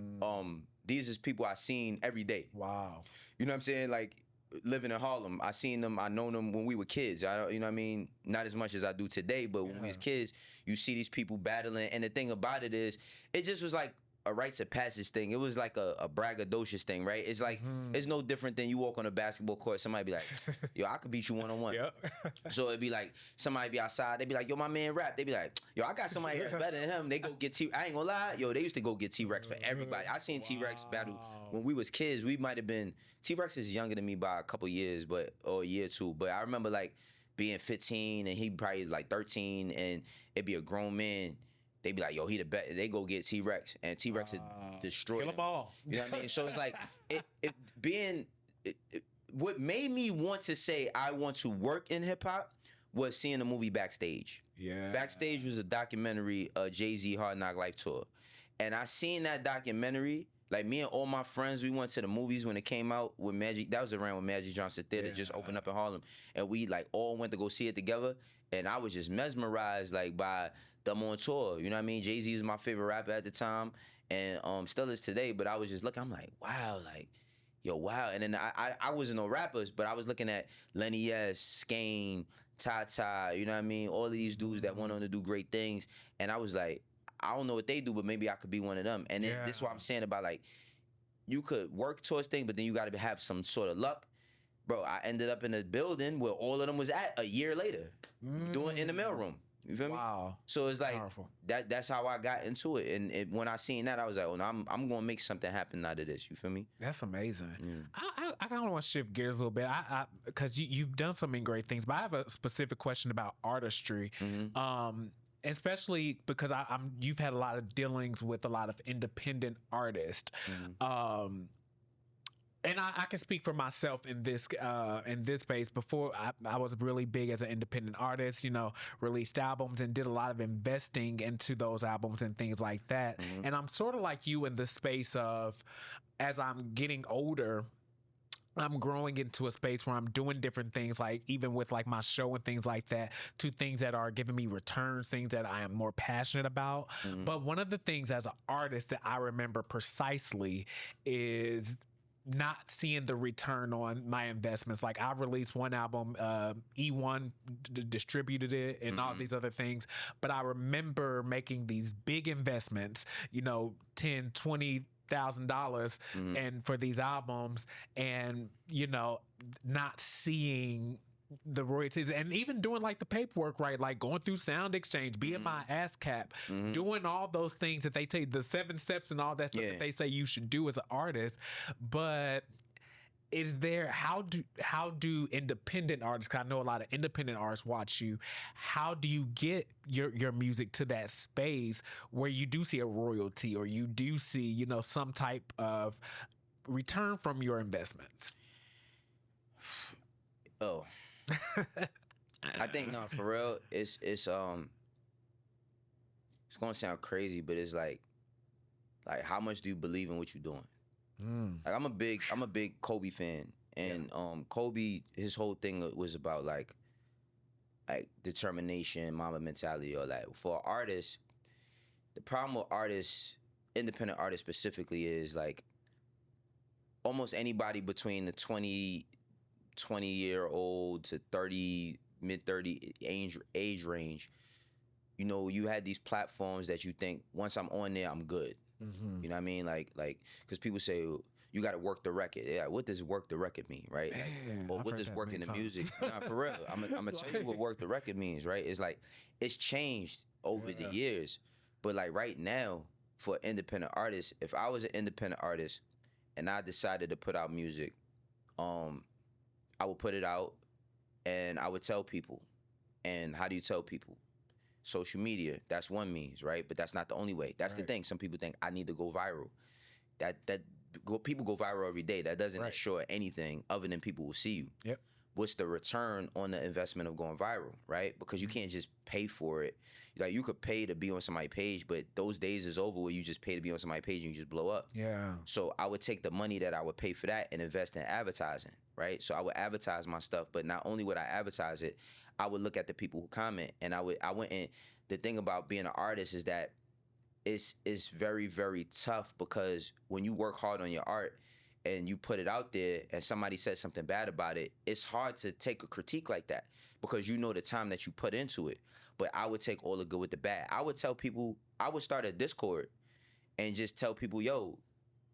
Speaker 2: These is people I seen every day.
Speaker 1: Wow.
Speaker 2: You know what I'm saying? Like living in Harlem, I seen them, I known them when we were kids. You know what I mean? Not as much as I do today, but when we was kids, you see these people battling. And the thing about it is, it just was like a rites of passage thing. It was like a braggadocious thing, right? It's like, it's no different than you walk on a basketball court, somebody be like, yo, I could beat you one-on-one.
Speaker 1: Yep.
Speaker 2: So it'd be like, somebody be outside, they'd be like, yo, my man rap. They'd be like, yo, I got somebody here better than him. They go get I ain't gonna lie, yo, they used to go get T-Rex for everybody. I seen T-Rex battle when we was kids. We might have been, T-Rex is younger than me by a couple years, or a year or two. But I remember like being 15 and he probably like 13, and it'd be a grown man. They'd be like, yo, he the best. They go get T-Rex, and T-Rex would destroy
Speaker 1: them all.
Speaker 2: You know what I mean? So it's like, what made me want to say I want to work in hip hop was seeing the movie Backstage.
Speaker 1: Yeah.
Speaker 2: Backstage was a documentary, Jay-Z Hard Knock Life tour. And I seen that documentary. Like me and all my friends, we went to the movies when it came out with Magic. That was around when Magic Johnson Theater just opened up in Harlem. And we like all went to go see it together. And I was just mesmerized like by them on tour. You know what I mean? Jay-Z was my favorite rapper at the time. And still is today. But I was just looking, I'm like, wow, like, yo, wow. And then I wasn't no rappers, but I was looking at Lenny S, Skane, Ty, you know what I mean? All of these dudes that went on to do great things. And I was like, I don't know what they do, but maybe I could be one of them. And then this is what I'm saying about like, you could work towards things, but then you got to have some sort of luck. Bro, I ended up in a building where all of them was at a year later, doing in the mailroom. You feel me?
Speaker 1: Wow.
Speaker 2: So it's like
Speaker 1: Powerful.
Speaker 2: that's how I got into it. And when I seen that, I was like, oh, no, I'm gonna make something happen out of this. You feel me?
Speaker 1: That's amazing. I kind of want to shift gears a little bit. Because you've done so many great things, but I have a specific question about artistry. Especially because you've had a lot of dealings with a lot of independent artists. And I can speak for myself in this space. Before I was really big as an independent artist, you know, released albums and did a lot of investing into those albums and things like that. And I'm sort of like you in the space of, as I'm getting older, I'm growing into a space where I'm doing different things, like even with like my show and things like that, to things that are giving me returns, things that I am more passionate about. But one of the things as an artist that I remember precisely is not seeing the return on my investments. Like I released one album, E1 distributed it and all these other things. But I remember making these big investments, you know, $10,000, $20,000 and for these albums, and you know, not seeing the royalties, and even doing like the paperwork, right? Like going through Sound Exchange, being my ASCAP, doing all those things that they tell you, the 7 steps and all that stuff that they say you should do as an artist. But is there, how do independent artists, 'cause I know a lot of independent artists watch you, how do you get your music to that space where you do see a royalty, or you do see, you know, some type of return from your investments?
Speaker 2: Oh, I think, no, for real, it's gonna sound crazy, but it's like how much do you believe in what you're doing? Like I'm a big Kobe fan, and Kobe, his whole thing was about like determination, Mamba mentality, all that. For artists, the problem with artists, independent artists specifically, is like almost anybody between the 20-year-old to 30, mid-30 age range, you know, you had these platforms that you think, once I'm on there, I'm good. You know what I mean? Like, because people say, you got to work the record. Yeah, what does work the record mean, right?
Speaker 1: Man,
Speaker 2: or what does work in the music? Nah, for real. I'm gonna tell you what work the record means, right? It's like, it's changed over the years. But like right now, for independent artists, if I was an independent artist and I decided to put out music, I would put it out, and I would tell people. And how do you tell people? Social media, that's one means, right? But that's not the only way. That's the thing. Some people think I need to go viral. People go viral every day. That doesn't ensure anything other than people will see you.
Speaker 1: Yep.
Speaker 2: What's the return on the investment of going viral, right? Because you can't just pay for it. Like, you could pay to be on somebody's page, but those days is over where you just pay to be on somebody's page and you just blow up.
Speaker 1: Yeah.
Speaker 2: So I would take the money that I would pay for that and invest in advertising, right? So I would advertise my stuff, but not only would I advertise it, I would look at the people who comment, and I went in. The thing about being an artist is that it's very, very tough, because when you work hard on your art and you put it out there and somebody says something bad about it, it's hard to take a critique like that, because you know the time that you put into it. But I would take all the good with the bad. I would tell people, I would start a Discord and just tell people, yo,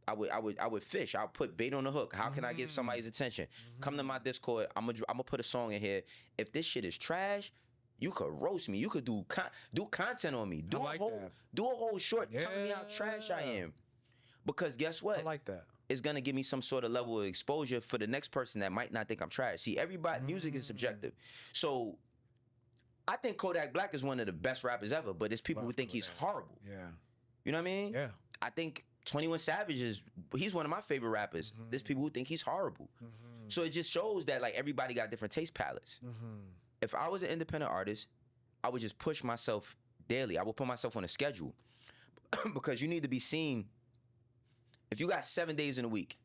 Speaker 2: I would fish. I'll put bait on the hook. How can I get somebody's attention? Come to my Discord. I'm gonna put a song in here. If this shit is trash, you could roast me. You could do content on me. Do a whole short telling me how trash I am. Because guess what?
Speaker 1: I like that.
Speaker 2: It's gonna give me some sort of level of exposure for the next person that might not think I'm trash. See, music is subjective. So I think Kodak Black is one of the best rappers ever, but it's people who think he's horrible.
Speaker 1: Yeah.
Speaker 2: You know what I mean?
Speaker 1: Yeah.
Speaker 2: I think 21 Savage he's one of my favorite rappers. There's people who think he's horrible. So it just shows that, like, everybody got different taste palettes. If I was an independent artist, I would just push myself daily. I would put myself on a schedule because you need to be seen. If you got 7 days in a week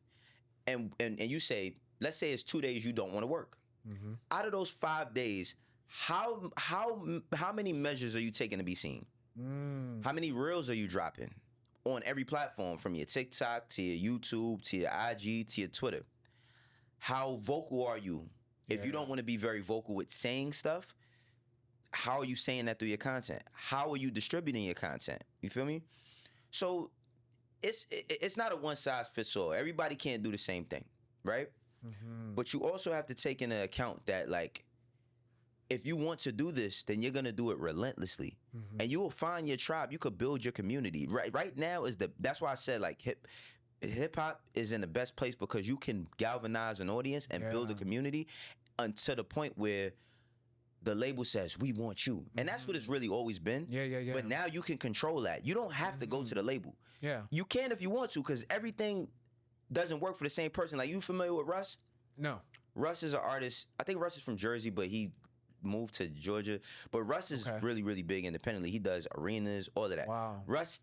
Speaker 2: and you say, let's say it's 2 days you don't want to work. Out of those 5 days, how many measures are you taking to be seen? How many reels are you dropping on every platform, from your TikTok to your YouTube to your IG to your Twitter? How vocal are you? If you don't want to be very vocal with saying stuff, how are you saying that through your content? How are you distributing your content? You feel me? So it's not a one size fits all. Everybody can't do the same thing, right? But you also have to take into account that, like, if you want to do this, then you're gonna do it relentlessly, and you will find your tribe. You could build your community. Right now that's why I said, like, hip hop is in the best place, because you can galvanize an audience and build a community until the point where the label says, we want you. And that's what it's really always been. Yeah. But now you can control that. You don't have to go to the label.
Speaker 1: Yeah.
Speaker 2: You can if you want to, because everything doesn't work for the same person. Like, you familiar with Russ?
Speaker 1: No.
Speaker 2: Russ is an artist. I think Russ is from Jersey, but he moved to Georgia. But Russ is really, really big independently. He does arenas, all of that.
Speaker 1: Wow.
Speaker 2: Russ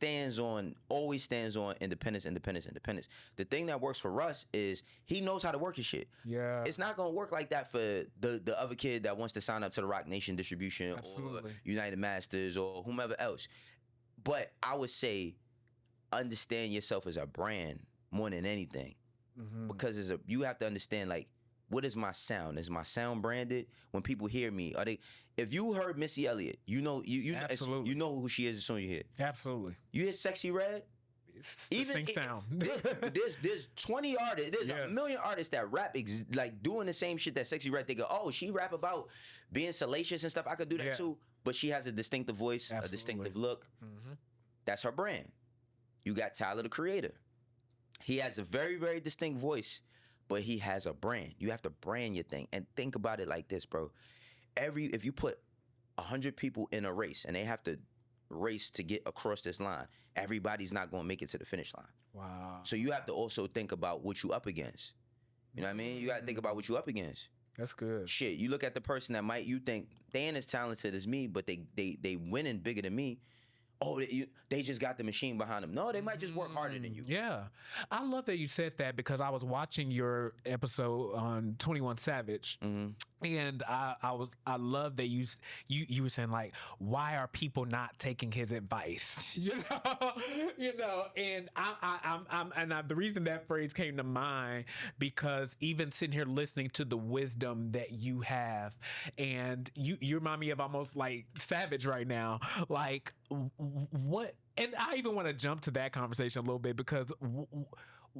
Speaker 2: always stands on independence. The thing that works for Russ is he knows how to work his shit.
Speaker 1: Yeah.
Speaker 2: It's not gonna work like that for the other kid that wants to sign up to the Rock Nation distribution or United Masters or whomever else. But I would say understand yourself as a brand more than anything. Because you have to understand, like, what is my sound? Is my sound branded? When people hear me, are they? If you heard Missy Elliott, you know you know who she is as soon as you hear it.
Speaker 1: Absolutely.
Speaker 2: You hear Sexy Red?
Speaker 1: Even sound.
Speaker 2: there's 20 artists. There's a million artists that rap like doing the same shit that Sexy Red. They go, oh, she rap about being salacious and stuff. I could do that too. But she has a distinctive voice, a distinctive look. That's her brand. You got Tyler, the Creator. He has a very, very distinct voice, but he has a brand. You have to brand your thing. And think about it like this, bro. If you put 100 people in a race and they have to race to get across this line, everybody's not going to make it to the finish line.
Speaker 1: Wow.
Speaker 2: So you have to also think about what you up against. You know what I mean? You got to think about what you up against.
Speaker 1: That's good.
Speaker 2: Shit, you look at the person that you think they ain't as talented as me, but they winning bigger than me. Oh, they just got the machine behind them. No, they might just work harder than you.
Speaker 1: Yeah. I love that you said that, because I was watching your episode on 21 Savage, and I love that you were saying, like, why are people not taking his advice? you know, and the reason that phrase came to mind, because even sitting here listening to the wisdom that you have, and you remind me of almost like Savage right now, like, what, and I even want to jump to that conversation a little bit, because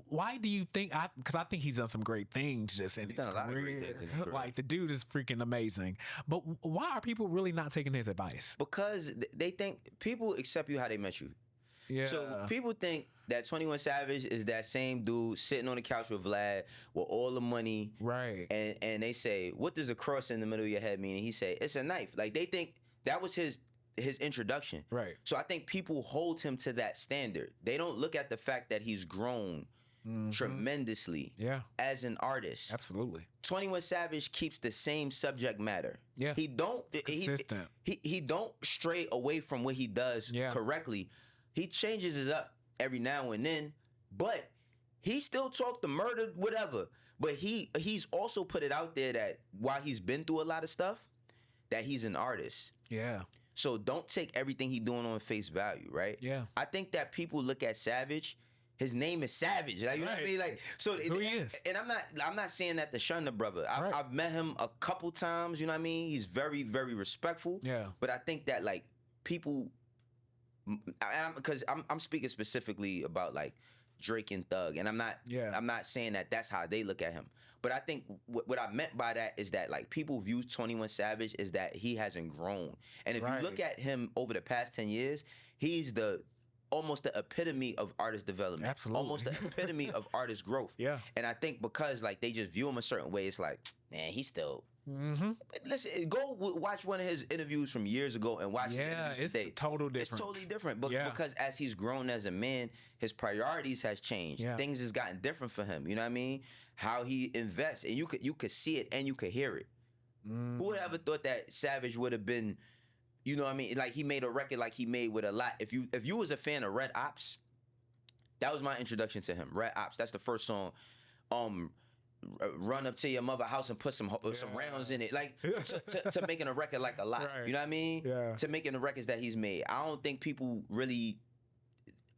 Speaker 1: why do you think, because I think he's done some great things just in his career. Like, the dude is freaking amazing. But why are people really not taking his advice?
Speaker 2: Because they think people accept you how they met you.
Speaker 1: Yeah.
Speaker 2: So people think that 21 Savage is that same dude sitting on the couch with Vlad with all the money.
Speaker 1: Right.
Speaker 2: And they say, what does a cross in the middle of your head mean? And he say, it's a knife. Like, they think that was his introduction.
Speaker 1: Right.
Speaker 2: So I think people hold him to that standard. They don't look at the fact that he's grown tremendously as an artist.
Speaker 1: Absolutely.
Speaker 2: 21 Savage keeps the same subject matter.
Speaker 1: Yeah.
Speaker 2: He don't
Speaker 1: Consistent.
Speaker 2: He don't stray away from what he does correctly. He changes it up every now and then, but he still talk the murder, whatever. But he's also put it out there that while he's been through a lot of stuff, that he's an artist.
Speaker 1: Yeah.
Speaker 2: So don't take everything he doing on face value, right?
Speaker 1: Yeah.
Speaker 2: I think that people look at Savage. His name is Savage, like, you know what I mean? Like, so
Speaker 1: That's who he is.
Speaker 2: And I'm not saying that to shun the brother. I've met him a couple times, you know what I mean? He's very, very respectful.
Speaker 1: Yeah.
Speaker 2: But I think that, like, people, because I'm speaking specifically about, like, Drake and Thug, and I'm not saying that that's how they look at him. But I think what I meant by that is that, like, people view 21 Savage is that he hasn't grown. And if you look at him over the past 10 years, he's almost the epitome of artist development.
Speaker 1: Absolutely.
Speaker 2: Almost the epitome of artist growth.
Speaker 1: Yeah.
Speaker 2: And I think because, like, they just view him a certain way, it's like, man, he's still... But listen, go watch one of his interviews from years ago and watch his interviews today.
Speaker 1: It's total different.
Speaker 2: It's totally different. But because as he's grown as a man, his priorities has changed.
Speaker 1: Yeah.
Speaker 2: Things has gotten different for him. You know what I mean? How he invests. And you could see it and you could hear it. Who would have ever thought that Savage would have been, you know what I mean? Like, he made a record like he made with a lot. If you was a fan of Red Ops, that was my introduction to him. Red Ops. That's the first song. Run up to your mother house and put some rounds in it, like to making a record like a lot. Right. You know what I mean?
Speaker 1: Yeah.
Speaker 2: To making the records that he's made. I don't think people really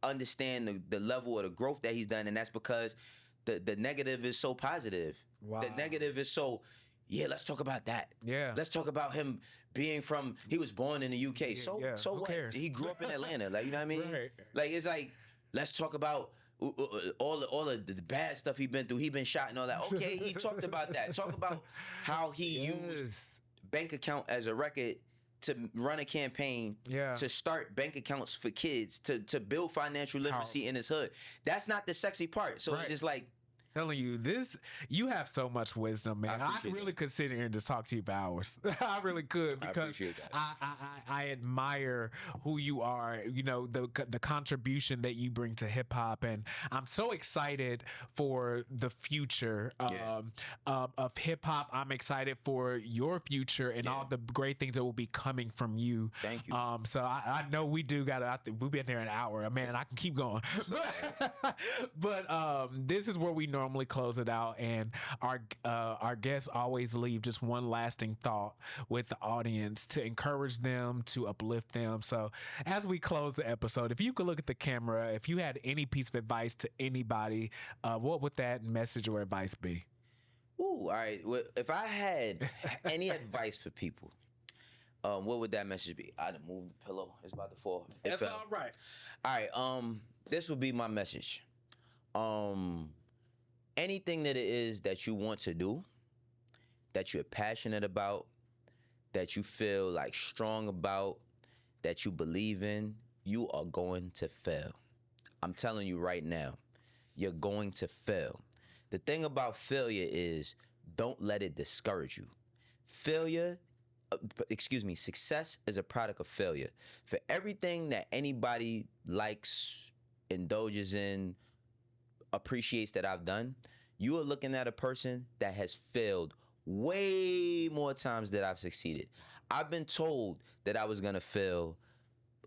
Speaker 2: understand the level of the growth that he's done, and that's because the negative is so positive.
Speaker 1: Wow.
Speaker 2: The negative is so, let's talk about that.
Speaker 1: Yeah.
Speaker 2: Let's talk about him being he was born in the UK. So
Speaker 1: Who
Speaker 2: what?
Speaker 1: cares?
Speaker 2: He grew up in Atlanta. Like, you know what I mean?
Speaker 1: Right.
Speaker 2: Like, it's like, let's talk about all of the bad stuff he been through. He been shot and all that. Okay, he talked about that. Talk about how he used bank account as a record to run a campaign, to start bank accounts for kids, to build financial literacy in his hood. That's not the sexy part. So it's just like,
Speaker 1: telling you you have so much wisdom, man. I really could sit here and just talk to you for hours. I really could, because I admire who you are, you know, the contribution that you bring to hip hop, and I'm so excited for the future of hip hop. I'm excited for your future and all the great things that will be coming from you.
Speaker 2: Thank you.
Speaker 1: So I know we do we've been there an hour, man. I can keep going, but this is where we normally close it out, and our guests always leave just one lasting thought with the audience to encourage them, to uplift them. So as we close the episode, if you could look at the camera, if you had any piece of advice to anybody, what would that message or advice be?
Speaker 2: Ooh, all right. Well, if I had any advice for people, what would that message be? I'd move the pillow. It's about to fall.
Speaker 1: That's all right.
Speaker 2: All right. This would be my message. Anything that it is that you want to do, that you're passionate about, that you feel like strong about, that you believe in, you are going to fail. I'm telling you right now, you're going to fail. The thing about failure is, don't let it discourage you. Success is a product of failure. For everything that anybody likes, indulges in, appreciates that I've done, you are looking at a person that has failed way more times than I've succeeded. I've been told that I was gonna fail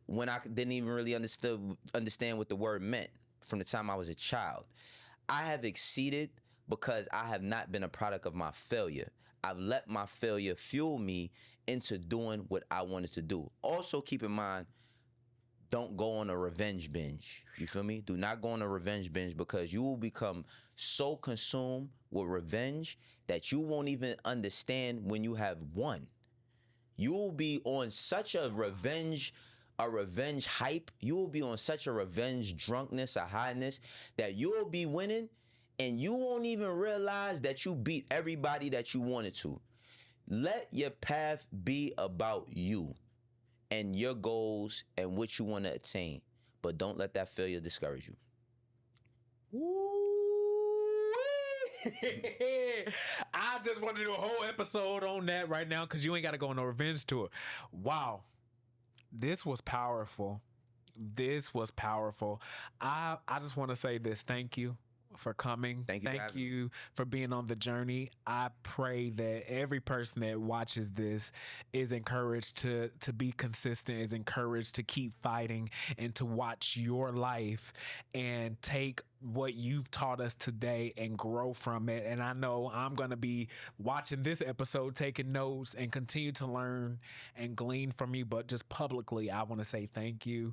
Speaker 2: when I didn't even really understand what the word meant from the time I was a child. I have exceeded because I have not been a product of my failure. I've let my failure fuel me into doing what I wanted to do. Also, keep in mind, don't go on a revenge binge. You feel me? Do not go on a revenge binge, because you will become so consumed with revenge that you won't even understand when you have won. You will be on such a revenge hype. You will be on such a revenge drunkenness, a highness, that you will be winning and you won't even realize that you beat everybody that you wanted to. Let your path be about you and your goals and what you want to attain. but don't let that failure discourage you.
Speaker 1: I just want to do a whole episode on that right now because you ain't got to go on no revenge tour. Wow. This was powerful. This was powerful. I just want to say this. Thank you for coming.
Speaker 2: Thank
Speaker 1: you for being on the journey. I pray that every person that watches this is encouraged to be consistent, is encouraged to keep fighting, and to watch your life and take what you've taught us today and grow from it. And I know I'm going to be watching this episode, taking notes, and continue to learn and glean from you. But just publicly, I want to say thank you.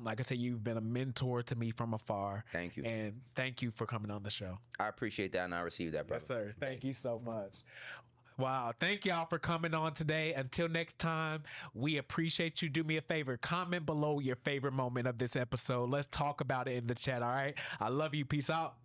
Speaker 1: Like I said, you've been a mentor to me from afar.
Speaker 2: Thank you.
Speaker 1: And thank you for coming on the show.
Speaker 2: I appreciate that, and I received that, brother.
Speaker 1: Yes, sir. Thank you so much. Wow. Thank y'all for coming on today. Until next time, we appreciate you. Do me a favor. Comment below your favorite moment of this episode. Let's talk about it in the chat. All right. I love you. Peace out.